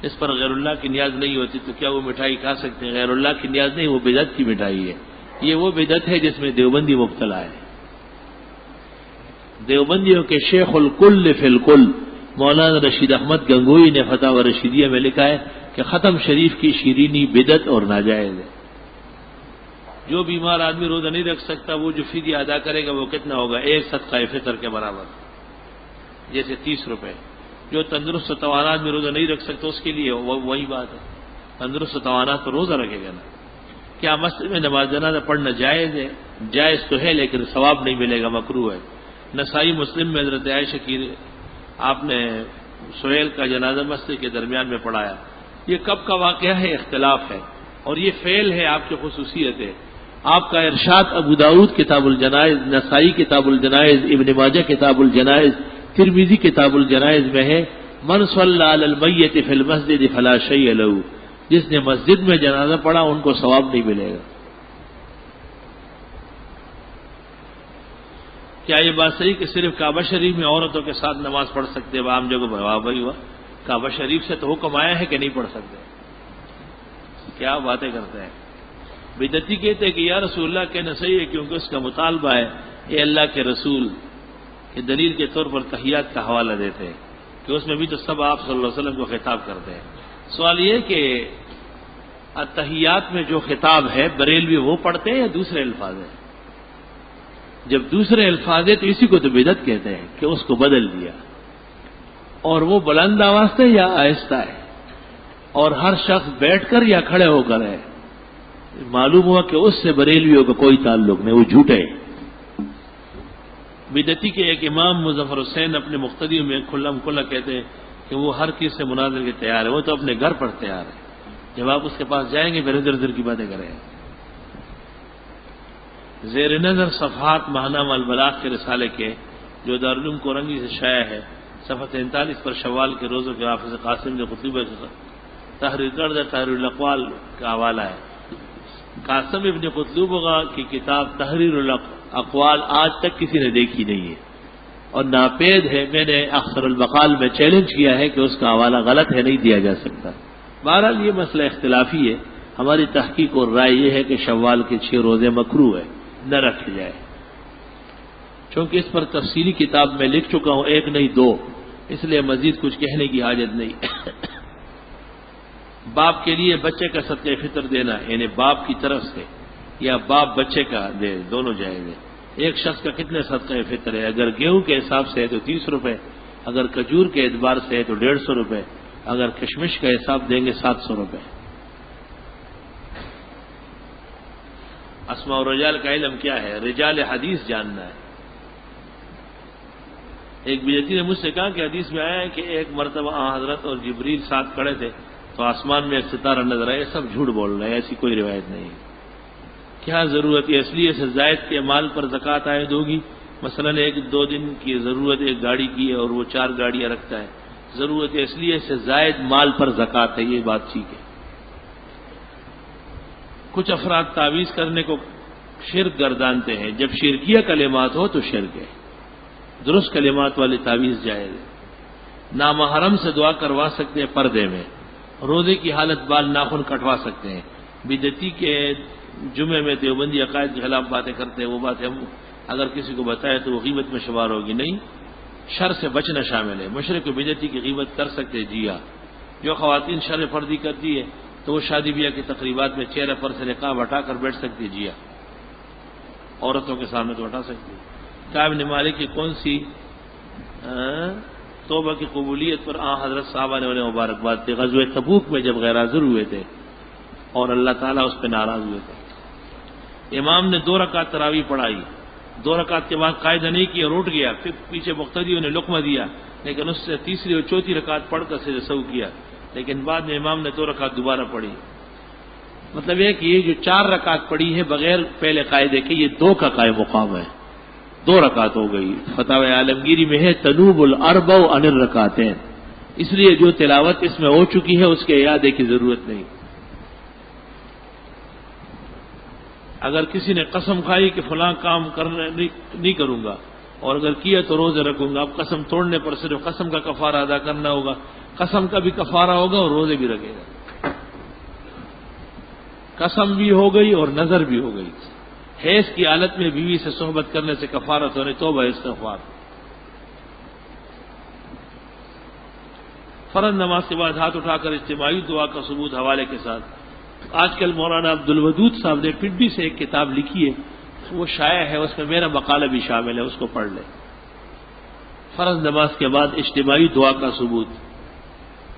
S1: اس پر غیر اللہ کی نیاز نہیں ہوتی تو کیا وہ مٹھائی کھا سکتے ہیں؟ غیر اللہ کی نیاز نہیں، وہ بدعت کی مٹھائی ہے. یہ وہ بدعت ہے جس میں دیوبندی مبتلا ہے. دیوبندیوں کے شیخ الکل فی الکل مولانا رشید احمد گنگوئی نے فتاوی رشیدیہ میں لکھا ہے کہ ختم شریف کی شیرینی بدعت اور ناجائز ہے. جو بیمار آدمی روزہ نہیں رکھ سکتا وہ جو فدیہ ادا کرے گا وہ کتنا ہوگا؟ 1 صدقہ فطر کے برابر، جیسے 30 روپے. جو تندرست توانا آدمی روزہ نہیں رکھ سکتا اس کے لیے وہی بات ہے. تندرست توانا تو روزہ رکھے گا نا. کیا مسجد میں نماز جنازہ پڑھنا جائز ہے؟ جائز تو ہے لیکن ثواب نہیں ملے گا، مکروہ ہے. نسائی مسلم میں حضرت عائشہ کی آپ نے سہیل کا جنازہ مسجد کے درمیان میں پڑھایا. یہ کب کا واقعہ ہے؟ اختلاف ہے، اور یہ فعل ہے آپ کی خصوصیت ہے. آپ کا ارشاد ابو داؤد کتاب الجنائز، نسائی کتاب الجنائز، ابن ماجہ کتاب الجنائز، ترمذی کتاب الجنائز میں ہے من صلی علی المیت فی المسجد فلا شیء له. جس نے مسجد میں جنازہ پڑھا ان کو ثواب نہیں ملے گا۔ کیا یہ بات صحیح کہ صرف کعبہ شریف میں عورتوں کے ساتھ نماز پڑھ سکتے ہیں؟ عام جگہ پر بھائی ہوا کعبہ شریف سے تو حکم آیا ہے کہ نہیں پڑھ سکتے، کیا باتیں کرتے ہیں۔ بدعتی کہتے ہیں کہ یا رسول اللہ کہنا صحیح ہے کیونکہ اس کا مطالبہ ہے اے اللہ کے رسول کے دلیل کے طور پر تحیات کا حوالہ دیتے ہیں کہ اس میں بھی تو سب آپ صلی اللہ علیہ وسلم کو خطاب کرتے ہیں۔ سوال یہ کہ تحیات میں جو خطاب ہے بریلوی وہ پڑھتے ہیں یا دوسرے الفاظ ہیں؟ جب دوسرے الفاظ ہیں تو اسی کو تو بدعت کہتے ہیں کہ اس کو بدل دیا، اور وہ بلند آواز سے یا آہستہ ہے، اور ہر شخص بیٹھ کر یا کھڑے ہو کر ہے۔ معلوم ہوا کہ اس سے بریلویوں کا کوئی تعلق نہیں، وہ جھوٹے۔ بدعتی کے ایک امام مظفر حسین اپنے مقتدیوں میں کھلم کھلا کہتے ہیں کہ وہ ہر چیز سے مناظر کے تیار ہے، وہ تو اپنے گھر پر تیار ہے، جب آپ اس کے پاس جائیں گے پھر ادھر ادھر کی باتیں کریں۔ زیر نظر صفحات ماہنامہ البلاغ کے رسالے کے جو دارالعلوم کورنگی سے شائع ہے، صفحہ 43 پر شوال کے روزوں کے حافظ قاسم نے خطبہ تحریر کردہ تحریر الاقوال کا حوالہ ہے۔ قاسم ابن قطلوبہ کی کتاب تحریر الاقوال آج تک کسی نے دیکھی نہیں ہے اور ناپید ہے۔ میں نے اخصر المقال میں چیلنج کیا ہے کہ اس کا حوالہ غلط ہے، نہیں دیا جا سکتا۔ بہرحال یہ مسئلہ اختلافی ہے، ہماری تحقیق اور رائے یہ ہے کہ شوال کے 6 روزے مکروہ ہے، نہ رکھے جائے، چونکہ اس پر تفصیلی کتاب میں لکھ چکا ہوں، 1 نہیں 2، اس لیے مزید کچھ کہنے کی حاجت نہیں۔ باپ کے لیے بچے کا صدقہ فطر دینا، یعنی باپ کی طرف سے یا باپ بچے کا دے، دونوں جائز ہے۔ ایک شخص کا کتنے صدقہ فطر ہے؟ اگر گیہوں کے حساب سے ہے تو 30 روپے، اگر کھجور کے اعتبار سے ہے تو 150 روپے، اگر کشمش کا حساب دیں گے 700 روپے۔ اسماء و رجال کا علم کیا ہے؟ رجال حدیث جاننا ہے۔ ایک بدعتی نے مجھ سے کہا کہ حدیث میں آیا ہے کہ ایک مرتبہ آن حضرت اور جبریل ساتھ کھڑے تھے تو آسمان میں ایک ستارہ نظر آیا، سب جھوٹ بول رہے ہیں، ایسی کوئی روایت نہیں۔ کیا ضرورت ہے؟ اس لیے سے زائد کے مال پر زکوٰۃ عائد ہوگی؟ مثلا 1-2 دن کی ضرورت ایک گاڑی کی ہے اور وہ 4 گاڑیاں رکھتا ہے، ضرورت ہے اس لیے سے زائد مال پر زکوٰۃ ہے، یہ بات ٹھیک ہے۔ کچھ افراد تعویذ کرنے کو شرک گردانتے ہیں، جب شرکیہ کلمات ہو تو شرک ہے، درست کلمات والے تعویذ جائز ہے۔ نامحرم سے دعا کروا سکتے ہیں پردے میں، روزے کی حالت بال ناخن کٹوا سکتے ہیں۔ بدعتی کے جمعے میں دیوبندی عقائد کے خلاف باتیں کرتے ہیں، وہ باتیں ہم اگر کسی کو بتائے تو وہ غیبت میں شمار ہوگی، نہیں، شر سے بچنا شامل ہے۔ مشرک و بدعتی کی غیبت کر سکتے ہیں، جی ہاں۔ جو خواتین شر فردی کرتی ہے تو وہ شادی بیاہ کی تقریبات میں چہرے پر سے نقاب ہٹا کر بیٹھ سکتی ہے، جی ہاں، عورتوں کے سامنے تو ہٹا سکتی ہے۔ کعب بن مالک کی کون سی توبہ کی قبولیت پر حضرت صحابہ نے انہیں مبارکباد دی؟ غزوہ تبوک میں جب غیر حاضر ہوئے تھے اور اللہ تعالیٰ اس پہ ناراض ہوئے تھے۔ امام نے 2 رکعت تراویح پڑھائی، 2 رکعت کے بعد قاعدہ نہیں کیا، روٹ گیا، پھر پیچھے مقتدیوں نے لقمہ دیا، لیکن اس سے تیسری اور چوتھی رکعت پڑھ کر سجدہ سہو کیا، لیکن بعد میں امام نے 2 رکعت دوبارہ پڑھی۔ مطلب یہ کہ یہ جو 4 رکعت پڑھی ہے بغیر پہلے قاعدے کے، یہ 2 کا قائم مقام ہے، 2 رکعت ہو گئی۔ فتاوی عالمگیری میں ہے تنوب الاربع عن الرکعتین، اس لیے جو تلاوت اس میں ہو چکی ہے اس کے اعادے کی ضرورت نہیں۔ اگر کسی نے قسم کھائی کہ فلاں کام نہیں کروں گا اور اگر کیا تو روزے رکھوں گا، اب قسم توڑنے پر صرف قسم کا کفارہ ادا کرنا ہوگا، قسم کا بھی کفارہ ہوگا اور روزے بھی رکھے گا۔ قسم بھی ہو گئی اور نظر بھی ہو گئی۔ حیض کی حالت میں بیوی سے صحبت کرنے سے کفارت ہونے توبہ استغفار۔ فرض نماز کے بعد ہاتھ اٹھا کر اجتماعی دعا کا ثبوت حوالے کے ساتھ۔ آج کل مولانا عبدالودود صاحب نے پنڈی سے ایک کتاب لکھی ہے، وہ شائع ہے، اس میں میرا مقالہ بھی شامل ہے، اس کو پڑھ لیں۔ فرض نماز کے بعد اجتماعی دعا کا ثبوت۔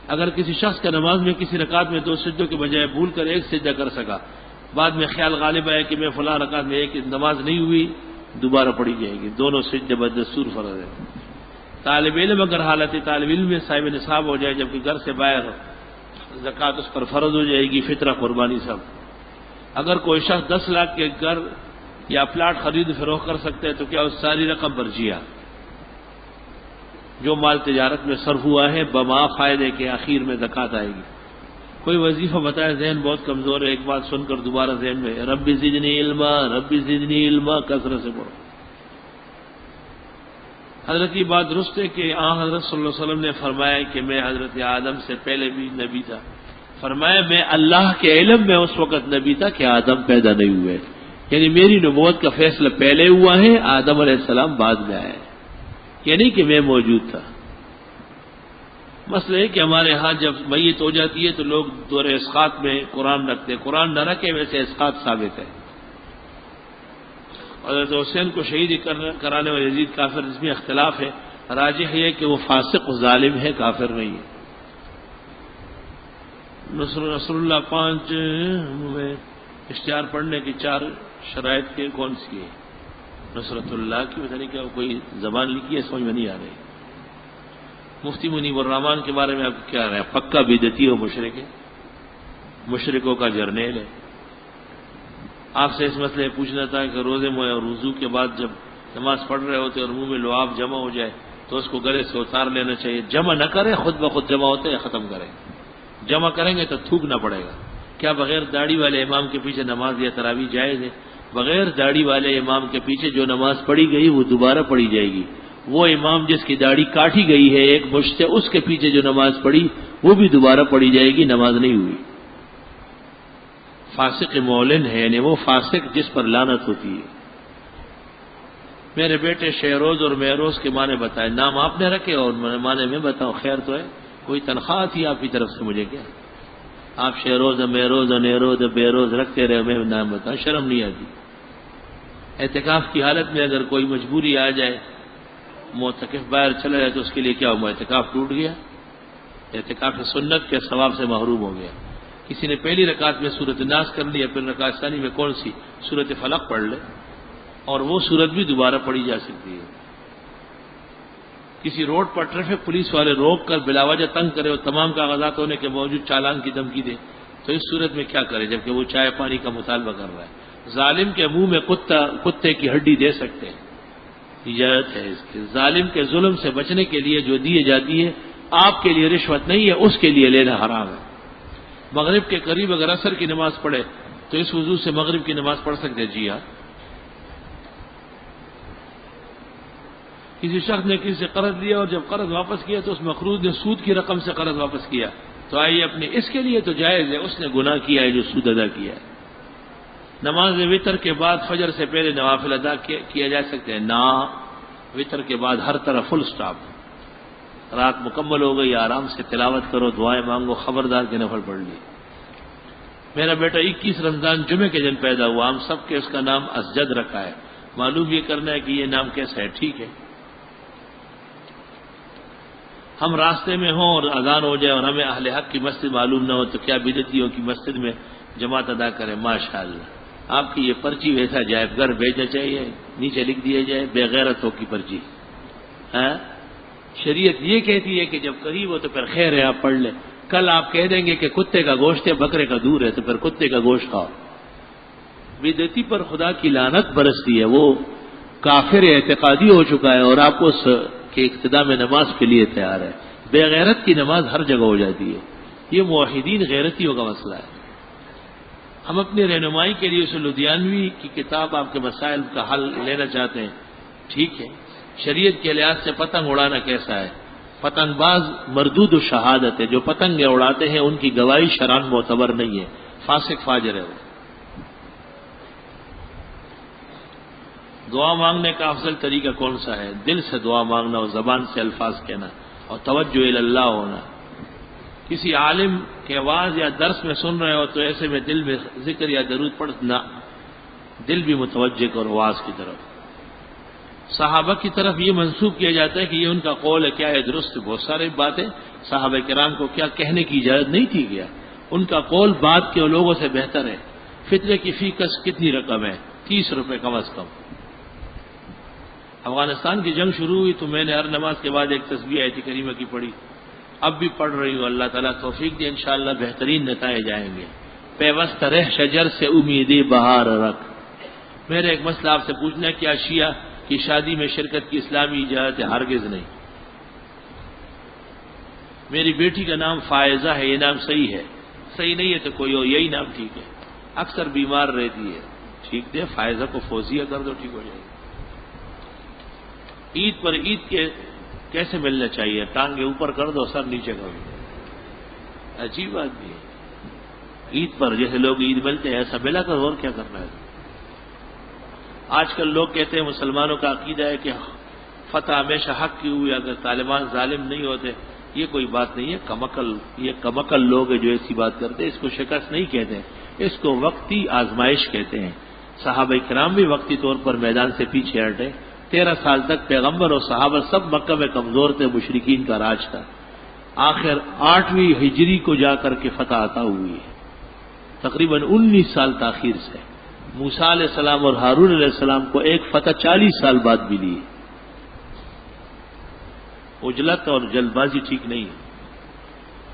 S1: اگر کسی شخص کا نماز میں کسی رکعت میں 2 سجدوں کے بجائے بھول کر 1 سجدہ کر سکا، بعد میں خیال غالب آیا کہ میں فلاں رکعت میں ایک نماز نہیں ہوئی، دوبارہ پڑھی جائے گی، دونوں سجدے بدستور فرض ہے۔ طالب علم اگر حالت طالب علم میں صاحب نصاب ہو جائے جبکہ گھر سے باہر زکوٰۃ اس پر فرض ہو جائے گی، فطرہ قربانی سب۔ اگر کوئی شخص 10 لاکھ کے گھر یا پلاٹ خرید فروخت کر سکتے ہیں تو کیا اس ساری رقم پر جیا جو مال تجارت میں صرف ہوا ہے بما فائدے کے آخر میں زکوٰۃ آئے گی؟ کوئی وظیفہ بتایا ذہن بہت کمزور ہے، ایک بات سن کر دوبارہ ذہن میں ربی زدنی علما، ربی زدنی علما کثرت سے پڑھو۔ حضرت کی بات درست ہے کہ حضرت صلی اللہ علیہ وسلم نے فرمایا کہ میں حضرت آدم سے پہلے بھی نبی تھا، فرمایا میں اللہ کے علم میں اس وقت نبی تھا کہ آدم پیدا نہیں ہوئے، یعنی میری نبوت کا فیصلہ پہلے ہوا ہے، آدم علیہ السلام بعد میں آئے، یعنی کہ میں موجود تھا۔ مسئلہ ہے کہ ہمارے ہاں جب میت ہو جاتی ہے تو لوگ دور اسقاط میں قرآن رکھتے، قرآن نہ رکھے ویسے اسقاط ثابت ہے۔ اور حضرت حسین کو شہید کرانے والے یزید کافر، اس میں اختلاف ہے، راجح یہ کہ وہ فاسق و ظالم ہے، کافر نہیں ہے۔ نصر اللہ 5 میں اشتہار پڑھنے کی 4 شرائط کے کون سی ہے؟ نصرت اللہ کی پتہ نہیں کیا کوئی زبان لکھی ہے، سمجھ میں نہیں آ رہی۔ مفتی منیب الرحمان کے بارے میں آپ کیا رہا ہے؟ پکا بدعتی ہو، مشرک ہے، مشرکوں کا جرنیل ہے۔ آپ سے اس مسئلے پوچھنا تھا کہ روزے میں اور وضو کے بعد جب نماز پڑھ رہے ہوتے اور منہ میں لعاب جمع ہو جائے تو اس کو گلے سے اتار لینا چاہیے، جمع نہ کریں، خود بخود جمع ہوتے ہیں ختم کریں، جمع کریں گے تو تھوکنا پڑے گا۔ کیا بغیر داڑھی والے امام کے پیچھے نماز یا تراویح جائز ہے؟ بغیر داڑھی والے امام کے پیچھے جو نماز پڑھی گئی وہ دوبارہ پڑھی جائے گی۔ وہ امام جس کی داڑھی کاٹی گئی ہے ایک مشت سے، اس کے پیچھے جو نماز پڑھی وہ بھی دوبارہ پڑھی جائے گی، نماز نہیں ہوئی۔ فاسق مولن ہے، یعنی وہ فاسق جس پر لعنت ہوتی ہے۔ میرے بیٹے شہروز اور مہروز کے معنی بتائے، نام آپ نے رکھے اور معنی میں بتاؤ، خیر تو ہے، کوئی تنخواہ تھی آپ کی طرف سے مجھے کیا؟ آپ شہروز مہروز نیروز بیروز رکھتے رہے، میں نام بتاؤں، شرم نہیں آتی؟ اعتکاف کی حالت میں اگر کوئی مجبوری آ جائے، معتکف باہر چلا جائے تو اس کے لیے کیا ہوا؟ اعتکاف ٹوٹ گیا، اعتکاف سنت کے ثواب سے محروم ہو گیا۔ کسی نے پہلی رکعت میں سورۃ الناس کر لی، پھر رکعت ثانی میں کون سی؟ سورۃ فلق پڑھ لے، اور وہ سورت بھی دوبارہ پڑھی جا سکتی ہے۔ کسی روڈ پر ٹریفک پولیس والے روک کر بلا وجہ تنگ کرے اور تمام کاغذات ہونے کے باوجود چالان کی دھمکی دے تو اس صورت میں کیا کرے جبکہ وہ چائے پانی کا مطالبہ کر رہا ہے؟ ظالم کے منہ میں کتے کی ہڈی دے سکتے ہیں، اجازت ہے اس کی۔ ظالم کے ظلم سے بچنے کے لیے جو دیے جاتی ہے، آپ کے لیے رشوت نہیں ہے، اس کے لیے لینا حرام ہے۔ مغرب کے قریب اگر عصر کی نماز پڑھے تو اس وضو سے مغرب کی نماز پڑھ سکتے؟ جی ہاں۔ کسی شخص نے کسی سے قرض لیا اور جب قرض واپس کیا تو اس مقروض نے سود کی رقم سے قرض واپس کیا، تو آئیے اپنے اس کے لیے تو جائز ہے، اس نے گناہ کیا ہے جو سود ادا کیا ہے۔ نماز وتر کے بعد فجر سے پہلے نوافل ادا کیا جا سکتے ہیں؟ نہ، وتر کے بعد ہر طرف فل سٹاپ، رات مکمل ہو گئی، آرام سے تلاوت کرو، دعائیں مانگو، خبردار کے نفل پڑھ لی۔ میرا بیٹا 21 رمضان جمعے کے دن پیدا ہوا، ہم سب کے اس کا نام اسجد رکھا ہے، معلوم یہ کرنا ہے کہ یہ نام کیسا ہے؟ ٹھیک ہے۔ ہم راستے میں ہوں اور اذان ہو جائے اور ہمیں اہل حق کی مسجد معلوم نہ ہو تو کیا بدعتیوں کی مسجد میں جماعت ادا کریں؟ ماشاءاللہ، آپ کی یہ پرچی ویسا جائب گھر بھیجنا چاہیے، نیچے لکھ دیا جائے بے غیرتوں کی پرچی۔ ہاں، شریعت یہ کہتی ہے کہ جب قریب ہو تو پھر خیر ہے آپ پڑھ لیں، کل آپ کہہ دیں گے کہ کتے کا گوشت ہے بکرے کا دور ہے تو پھر کتے کا گوشت کھاؤ۔ بدعتی پر خدا کی لعنت برستی ہے، وہ کافر اعتقادی ہو چکا ہے اور آپ اس کے اقتداء میں نماز کے لیے تیار ہے۔ بے غیرت کی نماز ہر جگہ ہو جاتی ہے، یہ موحدین غیرتیوں کا مسئلہ ہے۔ ہم اپنی رہنمائی کے لیے اس لدھیانوی کی کتاب آپ کے مسائل کا حل لینا چاہتے ہیں، ٹھیک ہے۔ شریعت کے لحاظ سے پتنگ اڑانا کیسا ہے؟ پتنگ باز مردود الشہادت ہے، جو پتنگیں اڑاتے ہیں ان کی گواہی شرعاً معتبر نہیں ہے، فاسق فاجر ہے وہ۔ دعا مانگنے کا افضل طریقہ کون سا ہے؟ دل سے دعا مانگنا اور زبان سے الفاظ کہنا اور توجہ الی اللہ ہونا۔ کسی عالم کے واعظ یا درس میں سن رہے ہو تو ایسے میں دل میں ذکر یا درود پڑھنا، دل بھی متوجہ کرو واعظ کی طرف۔ صحابہ کی طرف یہ منسوب کیا جاتا ہے کہ یہ ان کا قول ہے، کیا ہے درست؟ بہت سارے باتیں صحابہ کرام کو کیا کہنے کی اجازت نہیں تھی کیا؟ ان کا قول بعد کے لوگوں سے بہتر ہے۔ فطرے کی فی کس کتنی رقم ہے؟ 30 روپے کم از کم۔ افغانستان کی جنگ شروع ہوئی تو میں نے ہر نماز کے بعد ایک تسبیح آیت کریمہ کی پڑھی، اب بھی پڑھ رہی ہوں، اللہ تعالیٰ توفیق دے انشاءاللہ بہترین نتائج آئیں گے۔ پیوست رہ شجر سے امیدی بہار رکھ۔ میرا ایک مسئلہ آپ سے پوچھنا ہے، کیا شیعہ کی شادی میں شرکت کی اسلامی اجازت ہے؟ ہرگز نہیں۔ میری بیٹی کا نام فائزہ ہے، یہ نام صحیح ہے، صحیح نہیں ہے تو کوئی اور یہی نام ٹھیک ہے. اکثر بیمار رہتی ہے، ٹھیک دے فائزہ کو فوزیہ کر دو، ٹھیک ہو جائے گی. عید پر عید کے کیسے ملنا چاہیے؟ ٹانگیں اوپر کر دو، سر نیچے کر دو. عجیب بات بھی ہے. عید پر جیسے لوگ عید ملتے ہیں ایسا ملا کر، اور کیا کرنا ہے. آج کل لوگ کہتے ہیں مسلمانوں کا عقیدہ ہے کہ فتح ہمیشہ حق کی ہوئی، اگر طالبان ظالم نہیں ہوتے. یہ کوئی بات نہیں ہے. یہ کمکل لوگ ہیں جو ایسی بات کرتے ہیں. اس کو شکست نہیں کہتے ہیں، اس کو وقتی آزمائش کہتے ہیں. صحابہ کرام بھی وقتی طور پر میدان سے پیچھے ہٹے. 13 سال تک پیغمبر اور صحابہ سب مکہ میں کمزور تھے، مشرکین کا راج تھا. آخر 8ویں ہجری کو جا کر کے فتح عطا ہوئی ہے، تقریباً 19 سال تاخیر سے. موسیٰ علیہ السلام اور ہارون علیہ السلام کو ایک فتح 40 سال بعد ملی ہے. عجلت اور جلد بازی ٹھیک نہیں ہے.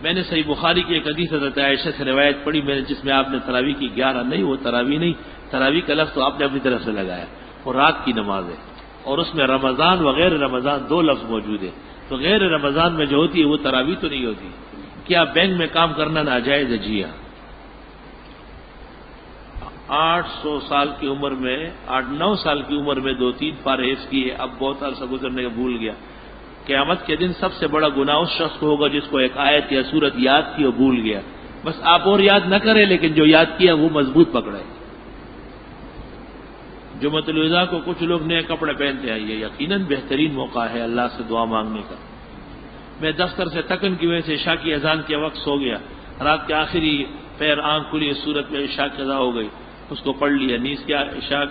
S1: میں نے صحیح بخاری کی ایک حدیث حضرت عائشہ سے روایت پڑھی، میں نے جس میں آپ نے تراویح کی 11 نہیں، وہ تراویح نہیں، تراویح کا لفظ تو آپ نے اپنی طرف سے لگایا، وہ رات کی نماز ہے. اور اس میں رمضان وغیر رمضان 2 لفظ موجود ہے. تو غیر رمضان میں جو ہوتی ہے وہ تراویح تو نہیں ہوتی. کیا بینک میں کام کرنا ناجائز ہے؟ جی ہاں. 800 سال کی عمر میں 8-9 سال کی عمر میں 2-3 پارے حفظ کیے. اب بہت عرصہ گزرنے کا بھول گیا. قیامت کے دن سب سے بڑا گناہ اس شخص کو ہوگا جس کو ایک آیت یا سورت یاد کی اور بھول گیا. بس آپ اور یاد نہ کریں، لیکن جو یاد کیا وہ مضبوط پکڑے. جمعۃ الوداع کو کچھ لوگ نئے کپڑے پہنتے ہیں، یہ یقیناً بہترین موقع ہے اللہ سے دعا مانگنے کا. میں دفتر سے تھکن کی وجہ سے عشاء کی اذان کے وقت سو گیا. رات کے آخری پیر آنکھ کھلی، صورت میں عشاء کی اذان ہو گئی، اس کو پڑھ لیا. نیز کیا عشاء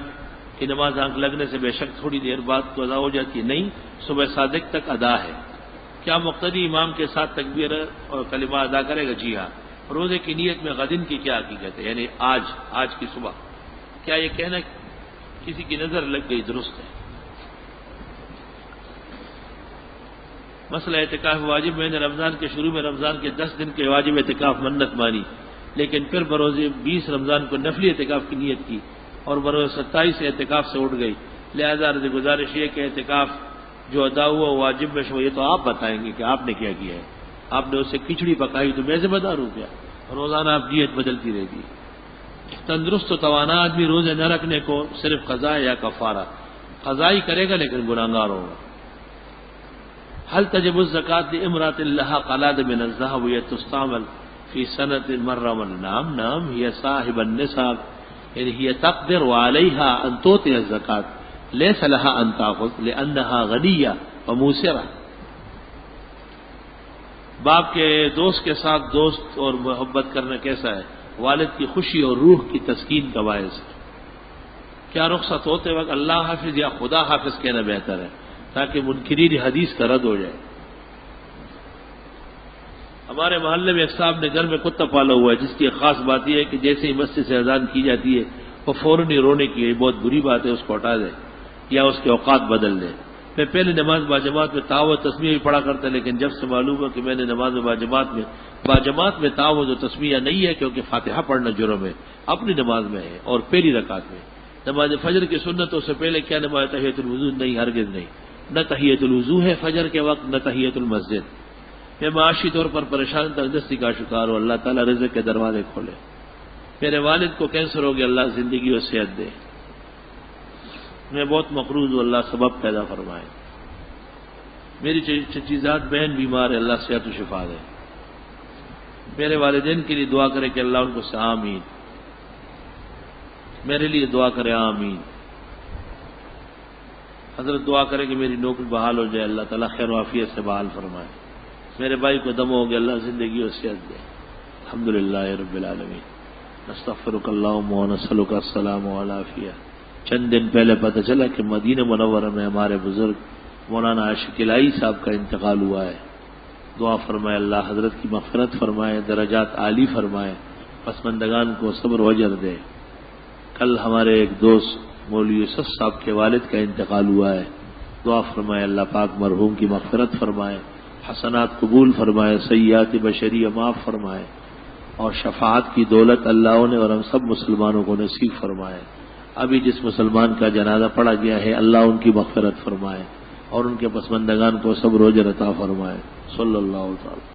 S1: کی نماز آنکھ لگنے سے بے شک تھوڑی دیر بعد تو ادا ہو جاتی ہے؟ نہیں، صبح صادق تک ادا ہے. کیا مقتدی امام کے ساتھ تکبیر اور کلمہ ادا کرے گا؟ جی ہاں. روزے کی نیت میں غدن کی کیا حقیقت ہے؟ یعنی آج کی صبح. کیا یہ کہنا کسی کی نظر لگ گئی درست ہے؟ مسئلہ اعتکاف واجب. میں نے رمضان کے شروع میں رمضان کے 10 دن کے واجب اعتکاف منت مانی، لیکن پھر بروز 20 رمضان کو نفلی اعتکاف کی نیت کی اور بروز 27 اعتکاف سے اٹھ گئی. لہذا عرض گزارش یہ کہ اعتکاف جو ادا ہوا واجب میں شو، یہ تو آپ بتائیں گے کہ آپ نے کیا کیا ہے. آپ نے اس سے کھچڑی پکائی تو میں ذمہ دار ہوں کیا؟ روزانہ آپ نیت بدلتی رہتی ہے. تندرست و توانا آدمی روزے نہ رکھنے کو صرف قضا یا کفارہ؟ قضا ہی کرے گا لیکن گناہگار ہوگا. هل تجب الزکات لامرأة لها قلادة من الذهب وهي تستعمل في سنة مرة نعم هي صاحب النصاب، يعني هي تقدر وعليها أن تعطي الزكاة، ليس لها أن تأخذ لأنها غنية وموسرة. باپ کے دوست کے ساتھ دوست اور محبت کرنا کیسا ہے؟ والد کی خوشی اور روح کی تسکین کا باعث ہے. کیا رخصت ہوتے وقت اللہ حافظ یا خدا حافظ کہنا بہتر ہے تاکہ منکرین حدیث کا رد ہو جائے؟ ہمارے محلے میں ایک صاحب نے گھر میں کتا پالا ہوا ہے، جس کی ایک خاص بات یہ ہے کہ جیسے ہی مسجد سے اذان کی جاتی ہے وہ فوراً ہی رونے کی ہے. بہت بری بات ہے، اس کو ہٹا دیں یا اس کے اوقات بدل دیں. میں پہلے نماز باجماعت میں تعاوذ تسمیہ بھی پڑھا کرتا، لیکن جب سے معلوم ہوا کہ میں نے نماز باجماعت میں تعاوذ و تسمیہ نہیں ہے، کیونکہ فاتحہ پڑھنا جرم ہے، اپنی نماز میں ہے اور پہلی رکعت میں. نماز فجر کی سنتوں سے پہلے کیا نماز تحیۃ الوضو؟ نہیں، ہرگز نہیں. نہ تحیۃ الوضو ہے فجر کے وقت، نہ تحیۃ المسجد. میں معاشی طور پر پریشان تنگدستی کا شکار ہوں، اللہ تعالیٰ رزق کے دروازے کھولے. میرے والد کو کینسر ہو گیا، اللہ زندگی اور صحت دے. میں بہت مقروض ہوں، اللہ سبب پیدا فرمائے. میری چچیزاد بہن بیمار ہے، اللہ صحت و شفا دے. میرے والدین کے لیے دعا کرے کہ اللہ ان کو سے آمین. میرے لیے دعا کرے آمین. حضرت دعا کرے کہ میری نوکری بحال ہو جائے، اللہ تعالیٰ خیر و عافیت سے بحال فرمائے. میرے بھائی کو دم ہو گیا، اللہ زندگی اور صحت دے. الحمدللہ رب العالمین. نستغفرک اللہم ونسألک السلام والعافیہ. چند دن پہلے پتہ چلا کہ مدینہ منورہ میں ہمارے بزرگ مولانا عاشق الہی صاحب کا انتقال ہوا ہے. دعا فرمائے اللہ حضرت کی مغفرت فرمائے، درجات عالی فرمائے، پسماندگان کو صبر و اجر دے. کل ہمارے ایک دوست مولوی یوسف صاحب کے والد کا انتقال ہوا ہے. دعا فرمائے اللہ پاک مرحوم کی مغفرت فرمائے، حسنات قبول فرمائے، سیئات بشریہ معاف فرمائے، اور شفاعت کی دولت اللہ نے اور ہم سب مسلمانوں کو نصیب فرمائے. ابھی جس مسلمان کا جنازہ پڑھا گیا ہے اللہ ان کی مغفرت فرمائے اور ان کے پسماندگان کو صبر و اجر عطا فرمائے. صلی اللہ تعالی